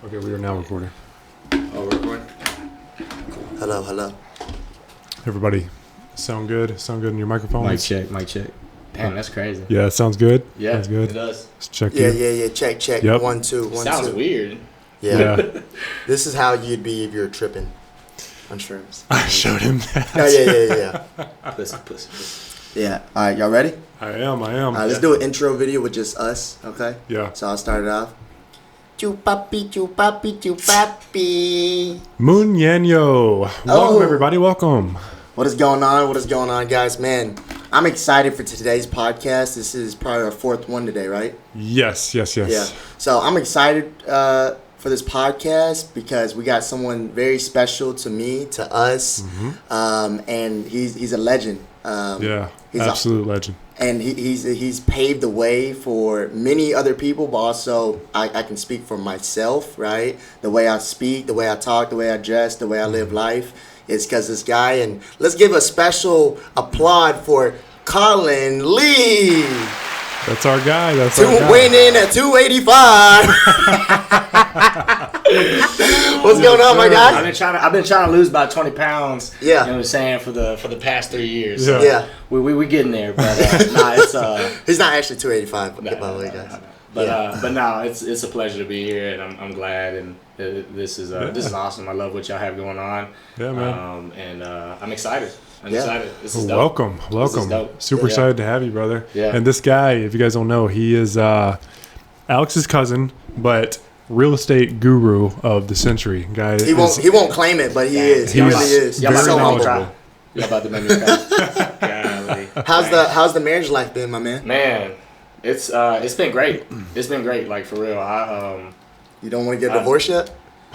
Okay, we are now recording. Oh, we're recording? Hello, hello. Everybody, sound good? Sound good in your microphones? Mic check. Damn, that's crazy. Yeah, it sounds good. Yeah, sounds good. it does. Let's check Yeah, you. check. Yep. 1, 2, 1, Sounds 2. weird. Yeah. Yeah. This is how you'd be if you're tripping on shrooms. I showed him that. Oh, yeah. Pussy. Yeah. All right, y'all ready? I am. All right, let's do an intro video with just us, okay? Yeah. So I'll start it off. Chupapi, chupapi, chupapi. Munyanyo. Welcome, everybody. Welcome. What is going on? What is going on, guys? Man, I'm excited for today's podcast. This is probably our 4th one today, right? Yes. Yeah. So I'm excited for this podcast because we got someone very special to me, to us, and he's a legend. Yeah. He's Absolute legend. And he's paved the way for many other people, but also I can speak for myself, right? The way I speak, the way I talk, the way I dress, the way I live life is because this guy. And let's give a special applaud for Colin Lee. That's our guy. Weighing in at 285. What's going on, my guy? I've been trying to lose about 20 pounds. Yeah. You know what I'm saying, for the past 3 years. Yeah. So Yeah. We getting there, but it's He's not actually 285, by the way, no. guys. But no, it's a pleasure to be here, and I'm glad, and this is awesome. I love what y'all have going on. Yeah, man. And I'm excited. I'm Yeah. excited. This is dope. Welcome. This is dope. Super excited to have you, brother. Yeah. And this guy, if you guys don't know, he is Alex's cousin, but real estate guru of the century. Guy, He won't claim it, but he is. He He's really is. Y'all He's very so humble. knowledgeable. Y'all about to make me cry. Golly. How's the marriage life been, my man? Man, it's been great. It's been great, like, for real. You don't want to get a divorce yet?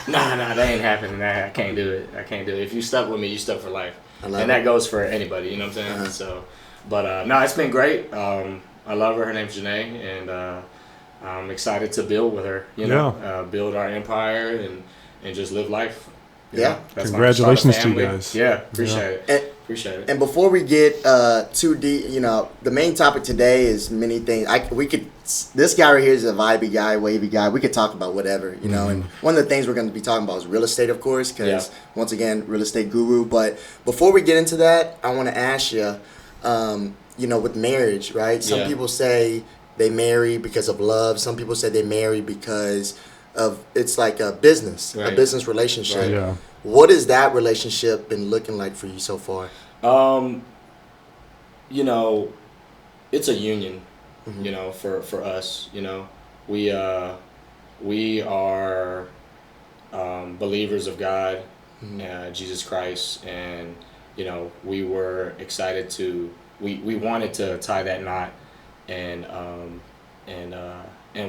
Nah, that ain't happening. Nah, I can't do it. If you stuck with me, you stuck for life. I love And it. that goes for anybody, you know what I'm saying? Uh-huh. So, but no, it's been great. I love her. Her name's Janae, and I'm excited to build with her. You know, build our empire and just live life. You Yeah. know? That's Congratulations start a to you family. guys. Yeah, appreciate And, it. Appreciate it. and before we get too deep, the main topic today is many things. This guy right here is a vibey guy, wavy guy. We could talk about whatever, you know. And one of the things we're going to be talking about is real estate, of course, because once again, real estate guru. But before we get into that, I want to ask you, with marriage, right? Some people say they marry because of love. Some people say they marry because of it's like a business relationship. Right. Yeah. What has that relationship been looking like for you so far? It's a union, for us, we are believers of God, Jesus Christ, and we were excited we wanted to tie that knot and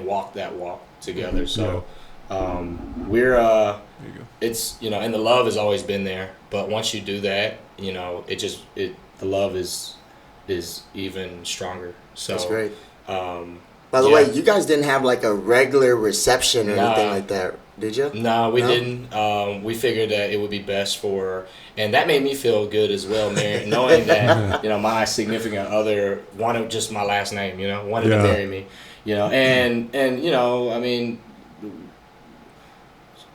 walk that walk together. So we're There you go. it's and the love has always been there, but once you do that, the love is even stronger. So That's great. By By the way, you guys didn't have like a regular reception or anything like that, did you? No, we didn't. We figured that it would be best and that made me feel good as well, knowing that my significant other wanted just my last name, wanted to marry me, and I mean,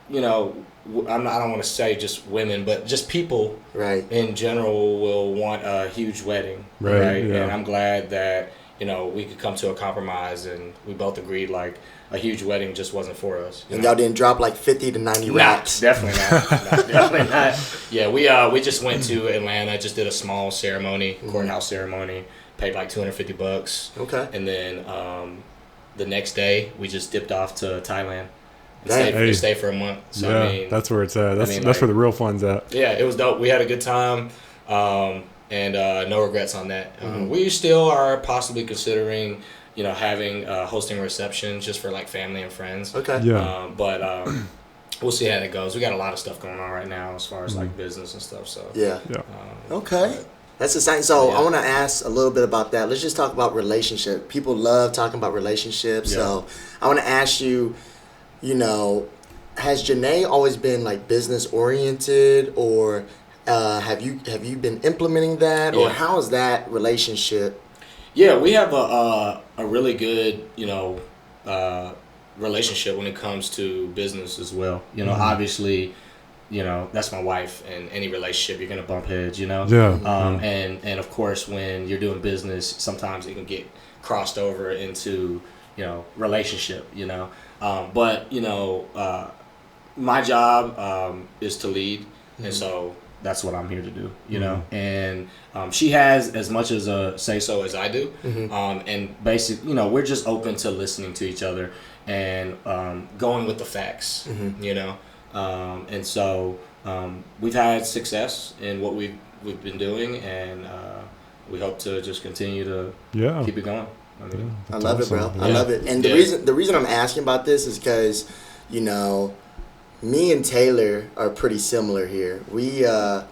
I don't want to say just women, but just people in general will want a huge wedding, right? Yeah. And I'm glad that we could come to a compromise, and we both agreed like a huge wedding just wasn't for us. And y'all didn't drop like 50 to 90 racks? Definitely not. Definitely not. Yeah, we just went to Atlanta, just did a small ceremony, courthouse ceremony, paid like $250. Okay. And then the next day we just dipped off to Thailand. Dang. Stay for a month. So Yeah, I mean, that's where it's at. That's where the real fun's at. Yeah, it was dope. We had a good time, and no regrets on that. We still are possibly considering, having hosting a reception just for like family and friends. Okay. Yeah. But we'll see how that goes. We got a lot of stuff going on right now as far as like business and stuff. So Yeah. Yeah. Okay. That's exciting. So I want to ask a little bit about that. Let's just talk about relationship. People love talking about relationships. Yeah. So I want to ask you, has Janae always been like business oriented, or have you been implementing that, or how is that relationship? Yeah, we have a really good relationship when it comes to business as well. You know, obviously, you know, that's my wife, and any relationship you're gonna bump heads, you know. Yeah. And of course, when you're doing business, sometimes it can get crossed over into, you know, relationship, you know. But you know, my job is to lead, and so that's what I'm here to do, you know. And she has as much as a say so as I do, and basically, you know, we're just open to listening to each other and going with the facts, you know. And so we've had success in what we've been doing, and we hope to just continue to keep it going. I mean, I love it, bro. Yeah. I love it. And the reason I'm asking about this is because, you know, me and Taylor are pretty similar here. We're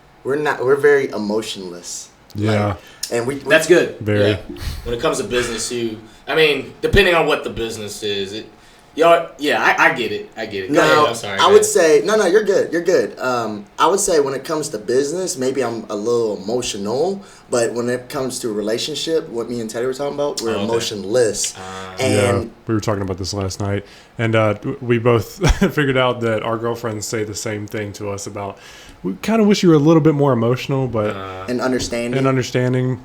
very emotionless. Yeah. Like, and we that's good. Very. Yeah. When it comes to business, I mean, depending on what the business is, I get it. Go ahead. I'm sorry. I would say no. You're good. You're good. I would say when it comes to business, maybe I'm a little emotional, but when it comes to a relationship, what me and Teddy were talking about, we're emotionless. And we were talking about this last night, and we both figured out that our girlfriends say the same thing to us about. We kind of wish you were a little bit more emotional, but and understanding.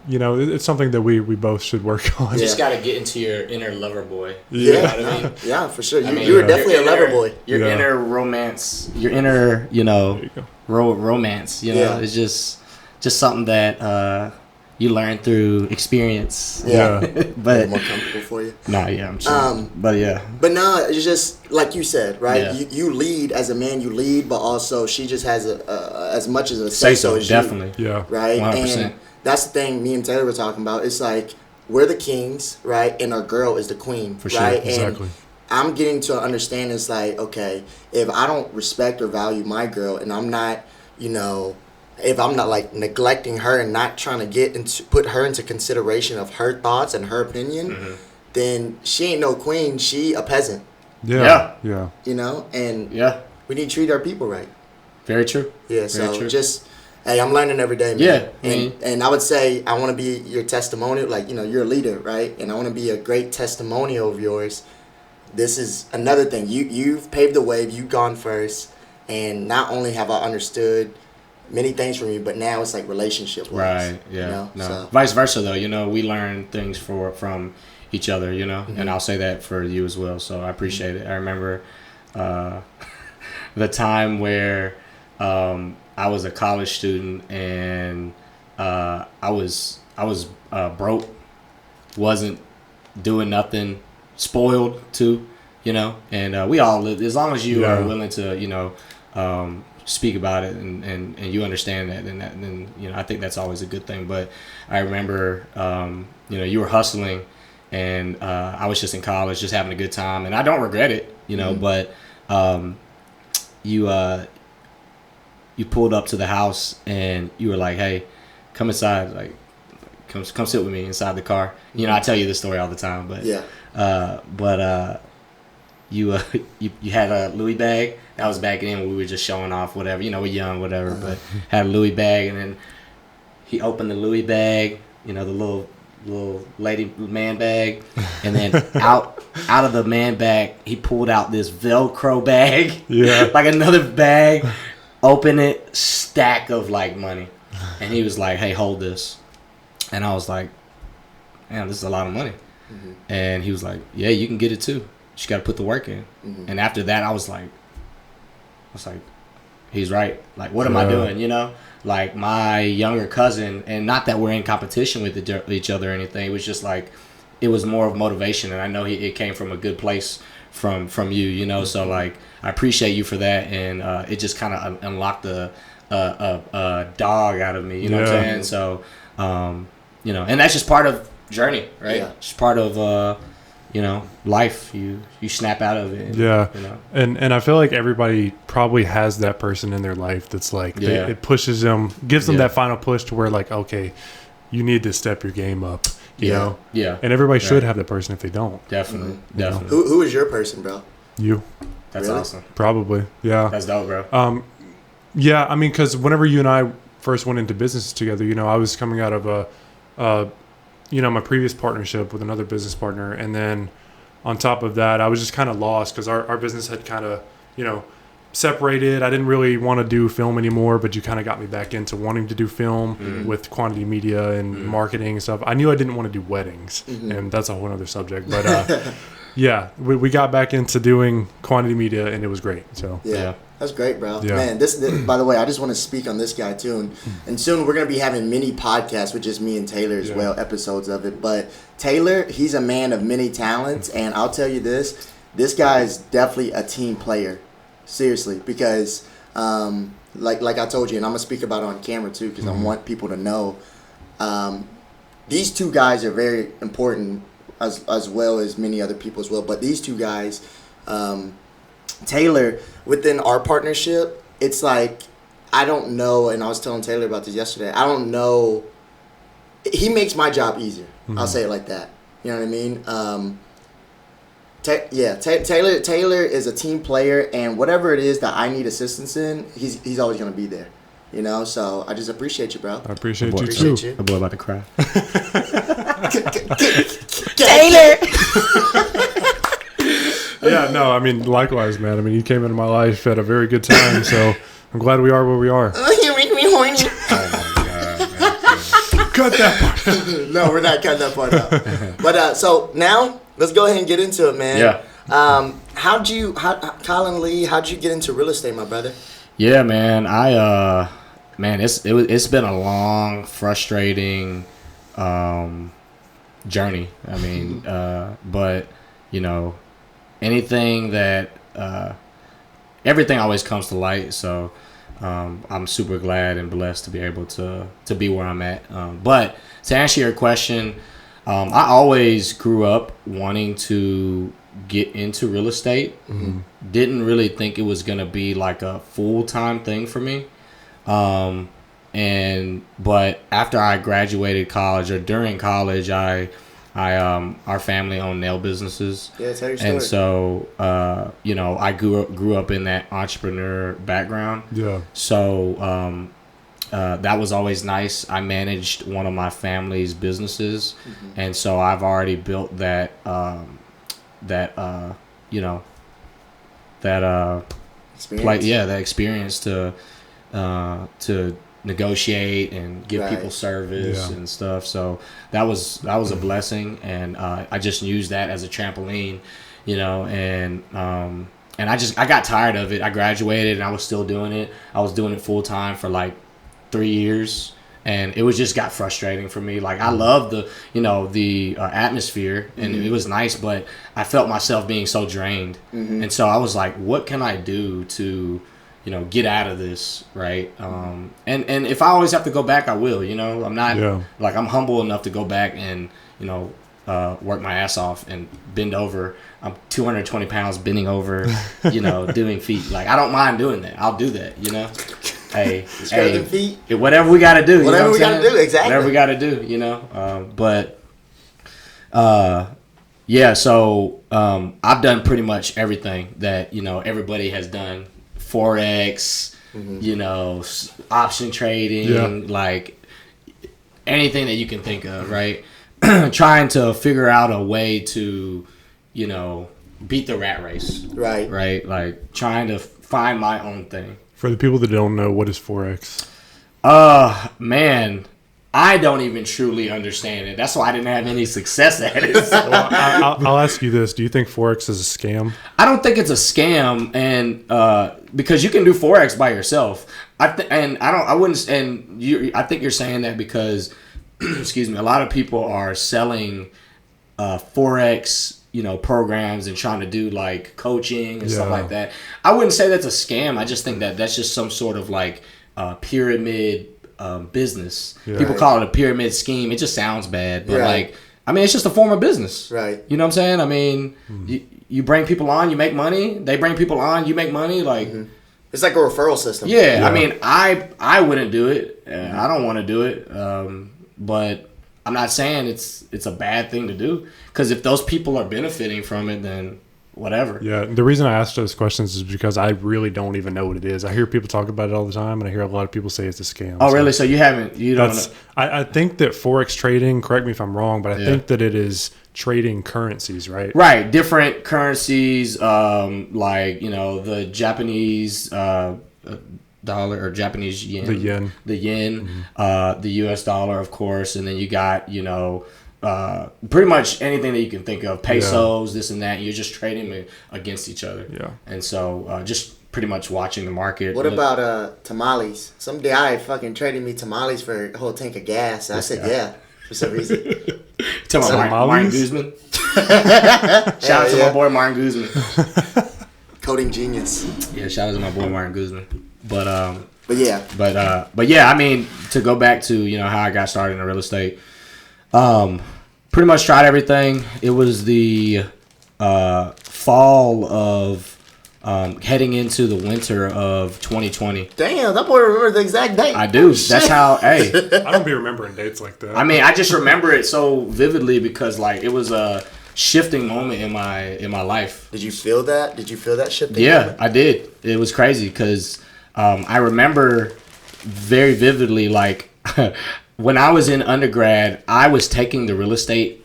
You know, it's something that we both should work on. You just got to get into your inner lover boy. Yeah, you know what I mean? Yeah, for sure. You were definitely a lover boy. Your inner romance, your inner, you know, romance. You know, it's just something that you learn through experience. Yeah, but more comfortable for you. Nah, yeah, I'm sure. But no, it's just like you said, right? Yeah. You lead as a man, you lead, but also she just has as much as a say so as definitely. you. Yeah, right. 100%. And that's the thing. Me and Taylor were talking about. It's like we're the kings, right? And our girl is the queen, for sure. right? Exactly. And I'm getting to understand. It's like, okay, if I don't respect or value my girl, and I'm not, you know. If I'm not like neglecting her and not trying to put her into consideration of her thoughts and her opinion, then she ain't no queen. She a peasant. Yeah. You know, and we need to treat our people right. Very true. Yeah. So just, hey, I'm learning every day, man. Yeah. And I would say I want to be your testimonial. Like, you know, you're a leader, right? And I want to be a great testimonial of yours. This is another thing. You've paved the way. You've gone first, and not only have I understood many things from you, but now it's like relationship wise. Right, yeah. You know? No. So. Vice versa, though. You know, we learn things from each other, you know, and I'll say that for you as well. So I appreciate it. I remember the time where I was a college student and I was broke, wasn't doing nothing, spoiled too, you know, and we all live, as long as you are willing to, you know, speak about it and you understand that, then you know, I think that's always a good thing. But I remember you know, you were hustling and I was just in college, just having a good time, and I don't regret it, you know. But you pulled up to the house and you were like, hey, come inside, like come sit with me inside the car. You know, I tell you this story all the time, but you had a Louis bag. That was back then when we were just showing off whatever. You know, we're young, whatever. But had a Louis bag, and then he opened the Louis bag. You know, the little lady man bag, and then out of the man bag, he pulled out this Velcro bag. Yeah, like another bag. Open it, stack of like money, and he was like, "Hey, hold this," and I was like, "Man, this is a lot of money." And he was like, "Yeah, you can get it too. You got to put the work in." And after that, I was like, he's right. Like, what am I doing? You know, like my younger cousin, and not that we're in competition with each other or anything. It was just like, it was more of motivation, and I know it came from a good place from you, you know. So like, I appreciate you for that, and it just kind of unlocked a dog out of me. You know what I'm saying? So, you know, and that's just part of journey, right? Yeah. Just part of you know, life. You snap out of it. And, you know. And I feel like everybody probably has that person in their life that's like, it pushes them, gives them that final push to where like, okay, you need to step your game up, you know? Yeah. And everybody should have that person if they don't. Definitely. Definitely. Who is your person, bro? You. That's awesome. Probably. Yeah. That's dope, bro. Yeah, I mean, because whenever you and I first went into business together, you know, I was coming out of you know, my previous partnership with another business partner, and then on top of that, I was just kind of lost because our business had kind of, separated. I didn't really want to do film anymore, but you kind of got me back into wanting to do film with quantity media and marketing and stuff. I knew I didn't want to do weddings, and that's a whole other subject. But yeah, we got back into doing quantity media, and it was great. So yeah. That's great, bro. Yeah. Man, this by the way, I just want to speak on this guy too, and soon we're gonna be having mini podcasts with just me and Taylor as well, episodes of it. But Taylor, he's a man of many talents, and I'll tell you this guy is definitely a team player. Seriously, because like I told you, and I'm gonna speak about it on camera too, because I want people to know these two guys are very important as well as many other people as well. But these two guys, Taylor, within our partnership, it's like I don't know, and I was telling Taylor about this yesterday. I don't know. He makes my job easier. I'll say it like that. You know what I mean? Taylor is a team player, and whatever it is that I need assistance in, he's always gonna be there. So I just appreciate you, bro. I appreciate you too. The boy about to cry. Taylor. Yeah, no, I mean, likewise, man. I mean, you came into my life at a very good time, so I'm glad we are where we are. You make me horny. Oh my God. Cut that part. No, we're not cutting that part out. But so now let's go ahead and get into it, man. Yeah. Colin Lee, how'd you get into real estate, my brother? Yeah, man. It's been a long, frustrating journey. I mean, but anything that everything always comes to light. So I'm super glad and blessed to be able to be where I'm at. But to answer your question, I always grew up wanting to get into real estate. Didn't really think it was gonna be like a full-time thing for me. But after I graduated college, or during college, our family owned nail businesses. Yeah, tell your story. And so I grew up in that entrepreneur background. Yeah. So that was always nice. I managed one of my family's businesses, and so I've already built that experience to negotiate and give people service and stuff. So that was a blessing, and I just used that as a trampoline, and I got tired of it. I graduated and I was still doing it. I was doing it full time for like 3 years, and it was just got frustrating for me. Like, I love the atmosphere, and it was nice, but I felt myself being so drained. And so I was like, what can I do to get out of this, right? And if I always have to go back, I will. I'm not like, I'm humble enough to go back and work my ass off and bend over. I'm 220 pounds bending over, doing feet. Like, I don't mind doing that. I'll do that. Hey, feet. Whatever we got to do. Whatever we got to do, exactly. Whatever we got to do, So I've done pretty much everything that everybody has done. Forex, option trading, like anything that you can think of, right? Trying to figure out a way to, beat the rat race. Right? Like, trying to find my own thing. For the people that don't know, what is Forex? Man, I don't even truly understand it. That's why I didn't have any success at it. So. Well, I'll ask you this. Do you think Forex is a scam? I don't think it's a scam, and because you can do Forex by yourself. I think you're saying that because, excuse me, a lot of people are selling Forex, programs and trying to do like coaching and stuff like that. I wouldn't say that's a scam. I just think that that's just some sort of like pyramid business. People call it a pyramid scheme. It just sounds bad, but it's just a form of business. Right. You know what I'm saying? You bring people on, you make money. They bring people on, you make money. Like, it's like a referral system. Yeah. I wouldn't do it. I don't want to do it. But I'm not saying it's a bad thing to do, because if those people are benefiting from it, then whatever. Yeah, the reason I asked those questions is because I really don't even know what it is. I hear people talk about it all the time, and I hear a lot of people say it's a scam. Oh, really? So you don't know? I think that Forex trading, correct me if I'm wrong, but I think that it is trading currencies, right? Right, different currencies, like the Japanese dollar or Japanese yen, the yen, the U.S. dollar, of course, and then you got pretty much anything that you can think of, pesos, this and that. You're just trading against each other. Yeah, and so just pretty much watching the market. What about tamales? Some guy fucking traded me tamales for a whole tank of gas. I said yeah. For some reason. Tell my Martin Guzman. Shout out to my boy Martin Guzman. Coding genius. Yeah, shout out to my boy Martin Guzman. But yeah. But yeah, I mean, to go back to how I got started in real estate, pretty much tried everything. It was the fall of heading into the winter of 2020. Damn, that boy remember the exact date. I do. That's how. Hey, I don't be remembering dates like that. I mean, I just remember it so vividly because it was a shifting moment in my life. Did you feel that? Did you feel that shifting? Yeah, moment? I did. It was crazy because I remember very vividly when I was in undergrad, I was taking the real estate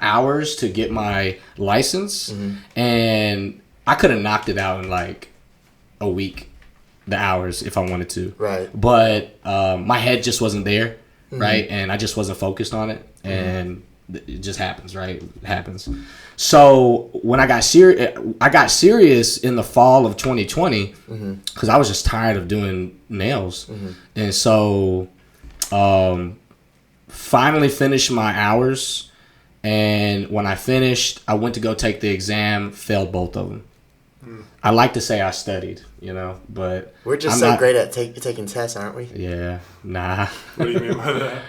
hours to get my license, and I could have knocked it out in a week, the hours, if I wanted to. Right. But my head just wasn't there, right? And I just wasn't focused on it, and it just happens, right? It happens. So when I got serious in the fall of 2020 because I was just tired of doing nails, and so finally finished my hours. And when I finished, I went to go take the exam, failed both of them. I like to say I studied, but we're just great at taking tests, aren't we? Yeah, nah. What do you mean by that?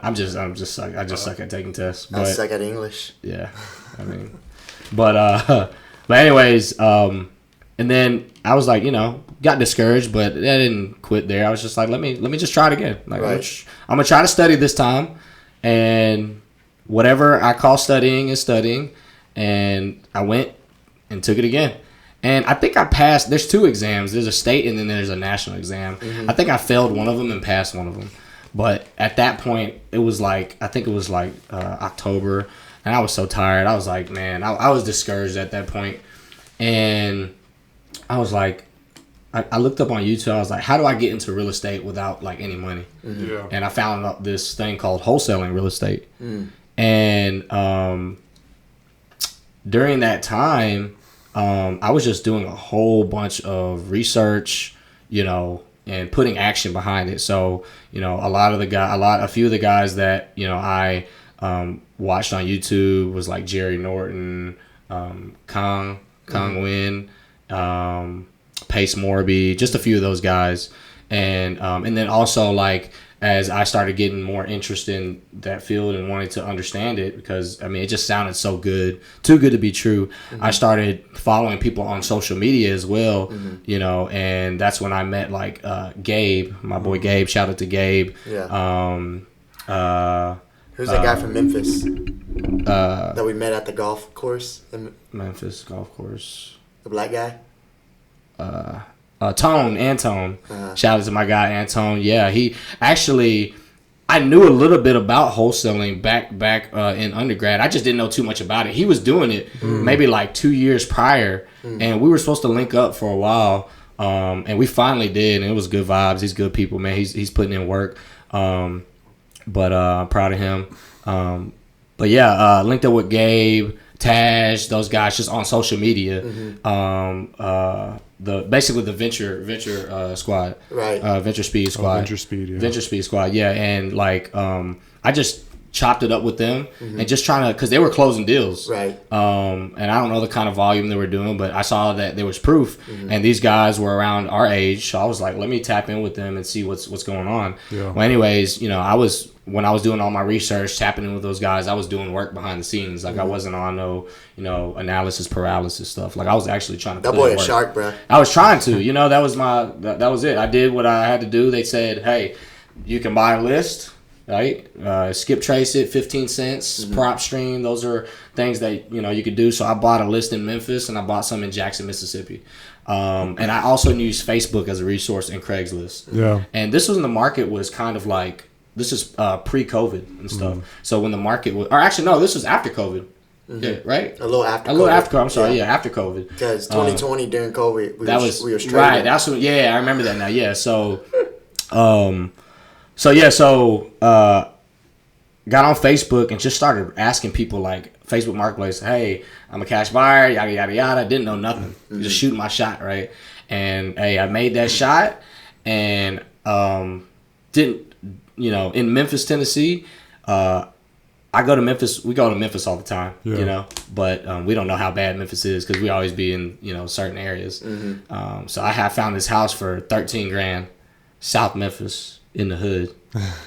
I just suck at taking tests. I suck at English. Yeah, I mean, but anyways, and then I was got discouraged, but I didn't quit there. I was just like, let me just try it again. Right. I'm gonna try to study this time, and whatever I call studying is studying, and I went and took it again. And I think I passed. There's two exams. There's a state and then there's a national exam. I think I failed one of them and passed one of them. But at that point, it was October, and I was so tired. I was like, man, I was discouraged at that point. And I was like, I looked up on YouTube. I was like, how do I get into real estate without any money? Yeah. And I found this thing called wholesaling real estate. And during that time, I was just doing a whole bunch of research, and putting action behind it. So, a few of the guys that, I watched on YouTube was like Jerry Norton, Kong Nguyen, Pace Morby, just a few of those guys. And then also as I started getting more interest in that field and wanting to understand it, because it just sounded so good, too good to be true. I started following people on social media as well, and that's when I met Gabe, my boy Gabe. Shout out to Gabe. Yeah. Who's that guy from Memphis that we met at the golf course? Memphis golf course. The black guy. Antone. Shout out to my guy Antone. Yeah, he actually, I knew a little bit about wholesaling back in undergrad. I just didn't know too much about it. He was doing it maybe 2 years prior, and we were supposed to link up for a while, and we finally did, and it was good vibes. He's good people, man. He's putting in work, but I'm proud of him. But yeah, linked up with Gabe, Taj, those guys just on social media. Basically the venture squad, right? Venture Speed squad. Venture Speed squad. Yeah, and I just chopped it up with them and just trying to, because they were closing deals, right? And I don't know the kind of volume they were doing, but I saw that there was proof, and these guys were around our age, so I was like, let me tap in with them and see what's going on. Yeah. Well, anyways, when I was doing all my research, tapping in with those guys, I was doing work behind the scenes. I wasn't on no, analysis paralysis stuff. I was actually trying to. That boy a shark, bro. I was trying to. That was that was it. I did what I had to do. They said, hey, you can buy a list, right? Skip trace it, 15 cents, prop stream. Those are things that you could do. So I bought a list in Memphis and I bought some in Jackson, Mississippi. And I also used Facebook as a resource and Craigslist. Yeah. And this was when the market was kind of this is pre-COVID and stuff. So when the market was, or actually no, this was after COVID. Yeah, right? A little after COVID. I'm sorry, after COVID. Because 2020 during COVID, we were straight. Right, that's what, I remember that now. Yeah, so got on Facebook and just started asking people like Facebook Marketplace, hey, I'm a cash buyer, yada, yada, yada. Didn't know nothing. Just shooting my shot, right? And, hey, I made that shot and didn't, in Memphis, Tennessee, I go to Memphis. We go to Memphis all the time, but we don't know how bad Memphis is because we always be in, certain areas. So I have found this house for $13,000, South Memphis in the hood,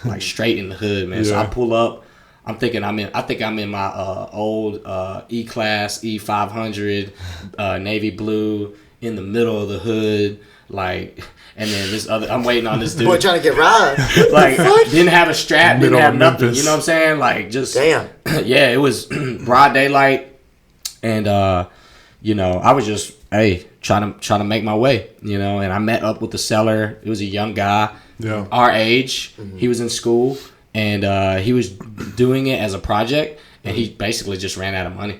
like straight in the hood, man. So I pull up. I think I'm in my old E-Class E500 navy blue in the middle of the hood, like. And then this other, I'm waiting on this dude. Boy, trying to get robbed. Like, didn't have a strap, didn't have nothing. Memphis. You know what I'm saying? Like, just. Damn. Yeah, it was broad daylight. And, I was just, trying to make my way, and I met up with the seller. It was a young guy, our age. He was in school, and he was doing it as a project, and he basically just ran out of money.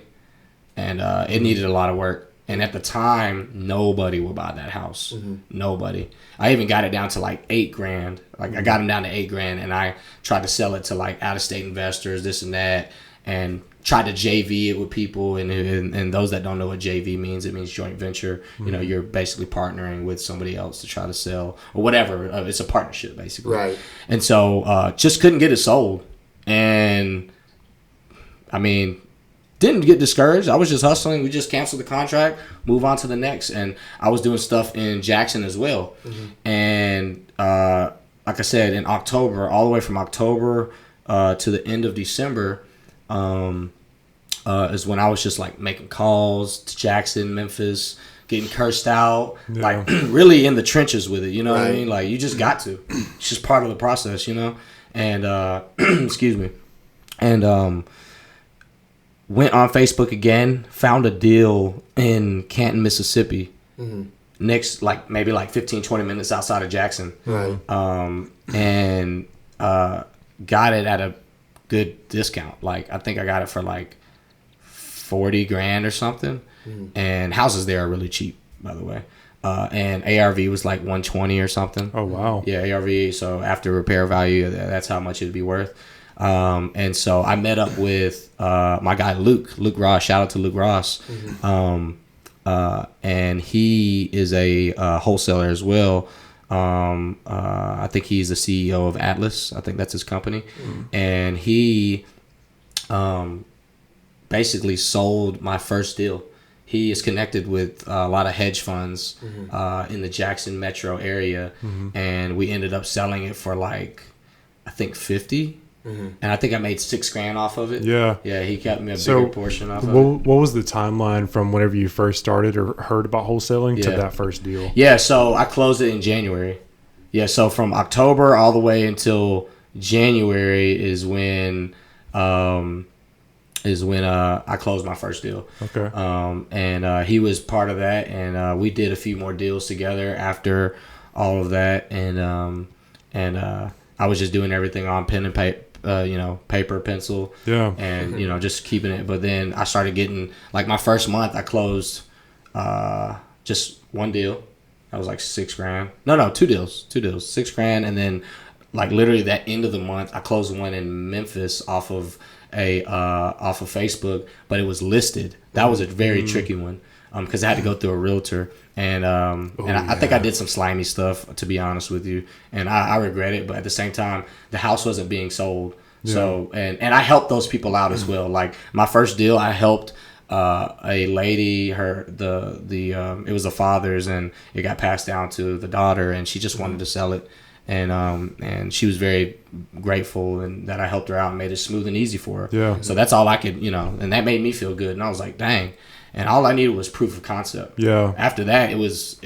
And it needed a lot of work. And at the time, nobody would buy that house. Nobody. I even got it down to like $8,000. Like I got him down to $8,000, and I tried to sell it to like out-of-state investors, this and that, and tried to JV it with people. And those that don't know what JV means, it means joint venture. You're basically partnering with somebody else to try to sell or whatever. It's a partnership basically. Right. And so just couldn't get it sold. And I mean, didn't get discouraged. I was just hustling. We just canceled the contract, move on to the next. And I was doing stuff in Jackson as well. And like I said, in October, all the way from October to the end of December is when I was just like making calls to Jackson, Memphis, getting cursed out, like really in the trenches with it. You know what I mean? Like you just got to. It's just part of the process, And excuse me. And went on Facebook again, found a deal in Canton, Mississippi. Next, maybe 15, 20 minutes outside of Jackson. Right. And got it at a good discount. Like, I think I got it for like $40,000 or something. And houses there are really cheap, by the way. And ARV was like 120 or something. Oh, wow. Yeah, ARV. So after repair value, that's how much it'd be worth. And so I met up with my guy Luke Ross. Shout out to Luke Ross. And he is a wholesaler as well. I think he's the CEO of Atlas. I think that's his company. And he basically sold my first deal. He is connected with a lot of hedge funds in the Jackson metro area. And we ended up selling it for like, I think 50. And I think I made $6,000 off of it. Yeah, he kept me a bigger portion off of it. What was the timeline from whenever you first started or heard about wholesaling to that first deal? Yeah, so I closed it in January. Yeah, so from October all the way until January is when I closed my first deal. Okay. And he was part of that, and we did a few more deals together after all of that, and I was just doing everything on pen and paper. Paper, pencil, and just keeping it. But then I started getting like my first month, I closed just one deal. That was like $6,000. No, two deals, $6,000, and then like literally that end of the month, I closed one in Memphis off of Facebook, but it was listed. That was a very tricky one because I had to go through a realtor. And I think I did some slimy stuff, to be honest with you, and I regret it. But at the same time, the house wasn't being sold. So and I helped those people out as well. Like my first deal, I helped a lady. It was the father's, and it got passed down to the daughter, and she just wanted to sell it. And she was very grateful and that I helped her out and made it smooth and easy for her. Yeah. So that's all I could, and that made me feel good. And I was like, dang. And all I needed was proof of concept. Yeah. After that, it was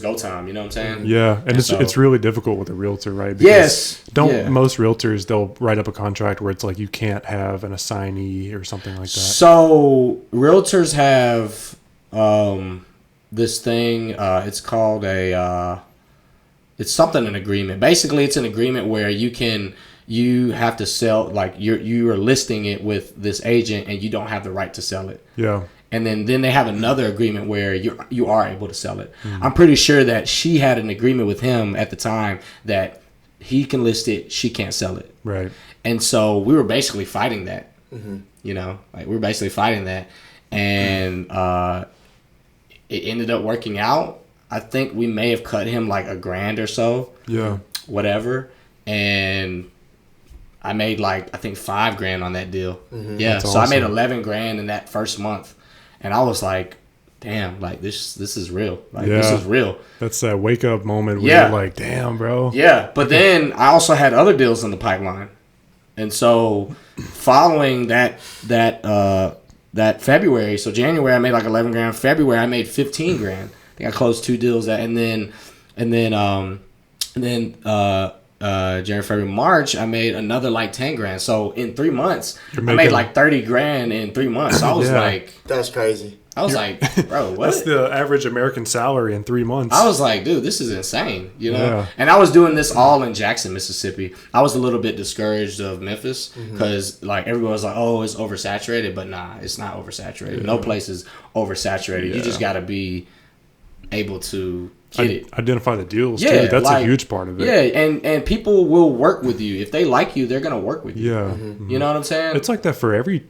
go time. You know what I'm saying? Yeah, and it's really difficult with a realtor, right? Because most realtors, they'll write up a contract where it's like you can't have an assignee or something like that. So realtors have this thing. It's called an agreement. Basically, it's an agreement where you can you have to sell, like you are listing it with this agent and you don't have the right to sell it. Yeah. And then they have another agreement where you are able to sell it. I'm pretty sure that she had an agreement with him at the time that he can list it, she can't sell it. Right. And so we were basically fighting that. You know, like we were basically fighting that, and it ended up working out. I think we may have cut him like $1,000 or so. Yeah. Whatever, and I made like I think $5,000 on that deal. Yeah, That's so awesome. I made $11,000 in that first month, and I was like, "Damn, like this is real. Like this is real." That's that wake up moment where Yeah. you're like, damn, bro. Yeah, but then I also had other deals in the pipeline, and so following that February, so January I made like $11,000. February I made $15,000. I think I closed 2 deals and then January, February, March, I made another like $10,000. So in 3 months, I made like $30,000 in 3 months. So I was like, that's crazy. I was like, bro, what? That's the average American salary in 3 months. I was like, dude, this is insane, you know? Yeah. And I was doing this all in Jackson, Mississippi. I was a little bit discouraged of Memphis because like everyone was like, oh, it's oversaturated. But nah, it's not oversaturated. No place is oversaturated. You just got to be able to get it. Identify the deals, Yeah, too. That's like, a huge part of it. Yeah, and people will work with you. If they like you, they're going to work with you. Yeah. You know what I'm saying? It's like that for every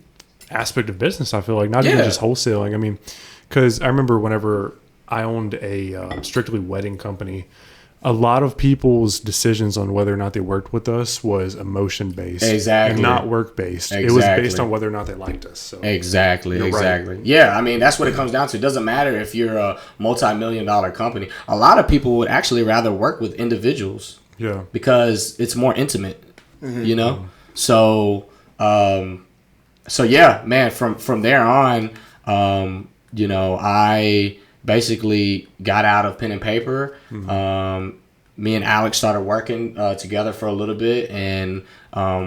aspect of business, I feel like. Not even Yeah. just wholesaling. I mean, because I remember whenever I owned a strictly wedding company, a lot of people's decisions on whether or not they worked with us was emotion based, Exactly. and not work based. It was based on whether or not they liked us. So Exactly. You're right. Yeah, I mean, that's what it comes down to. It doesn't matter if you're a multi-million-dollar company. A lot of people would actually rather work with individuals yeah, because it's more intimate, you know? So, so yeah, man, from there on, you know, I basically got out of pen and paper. Me and Alex started working together for a little bit, and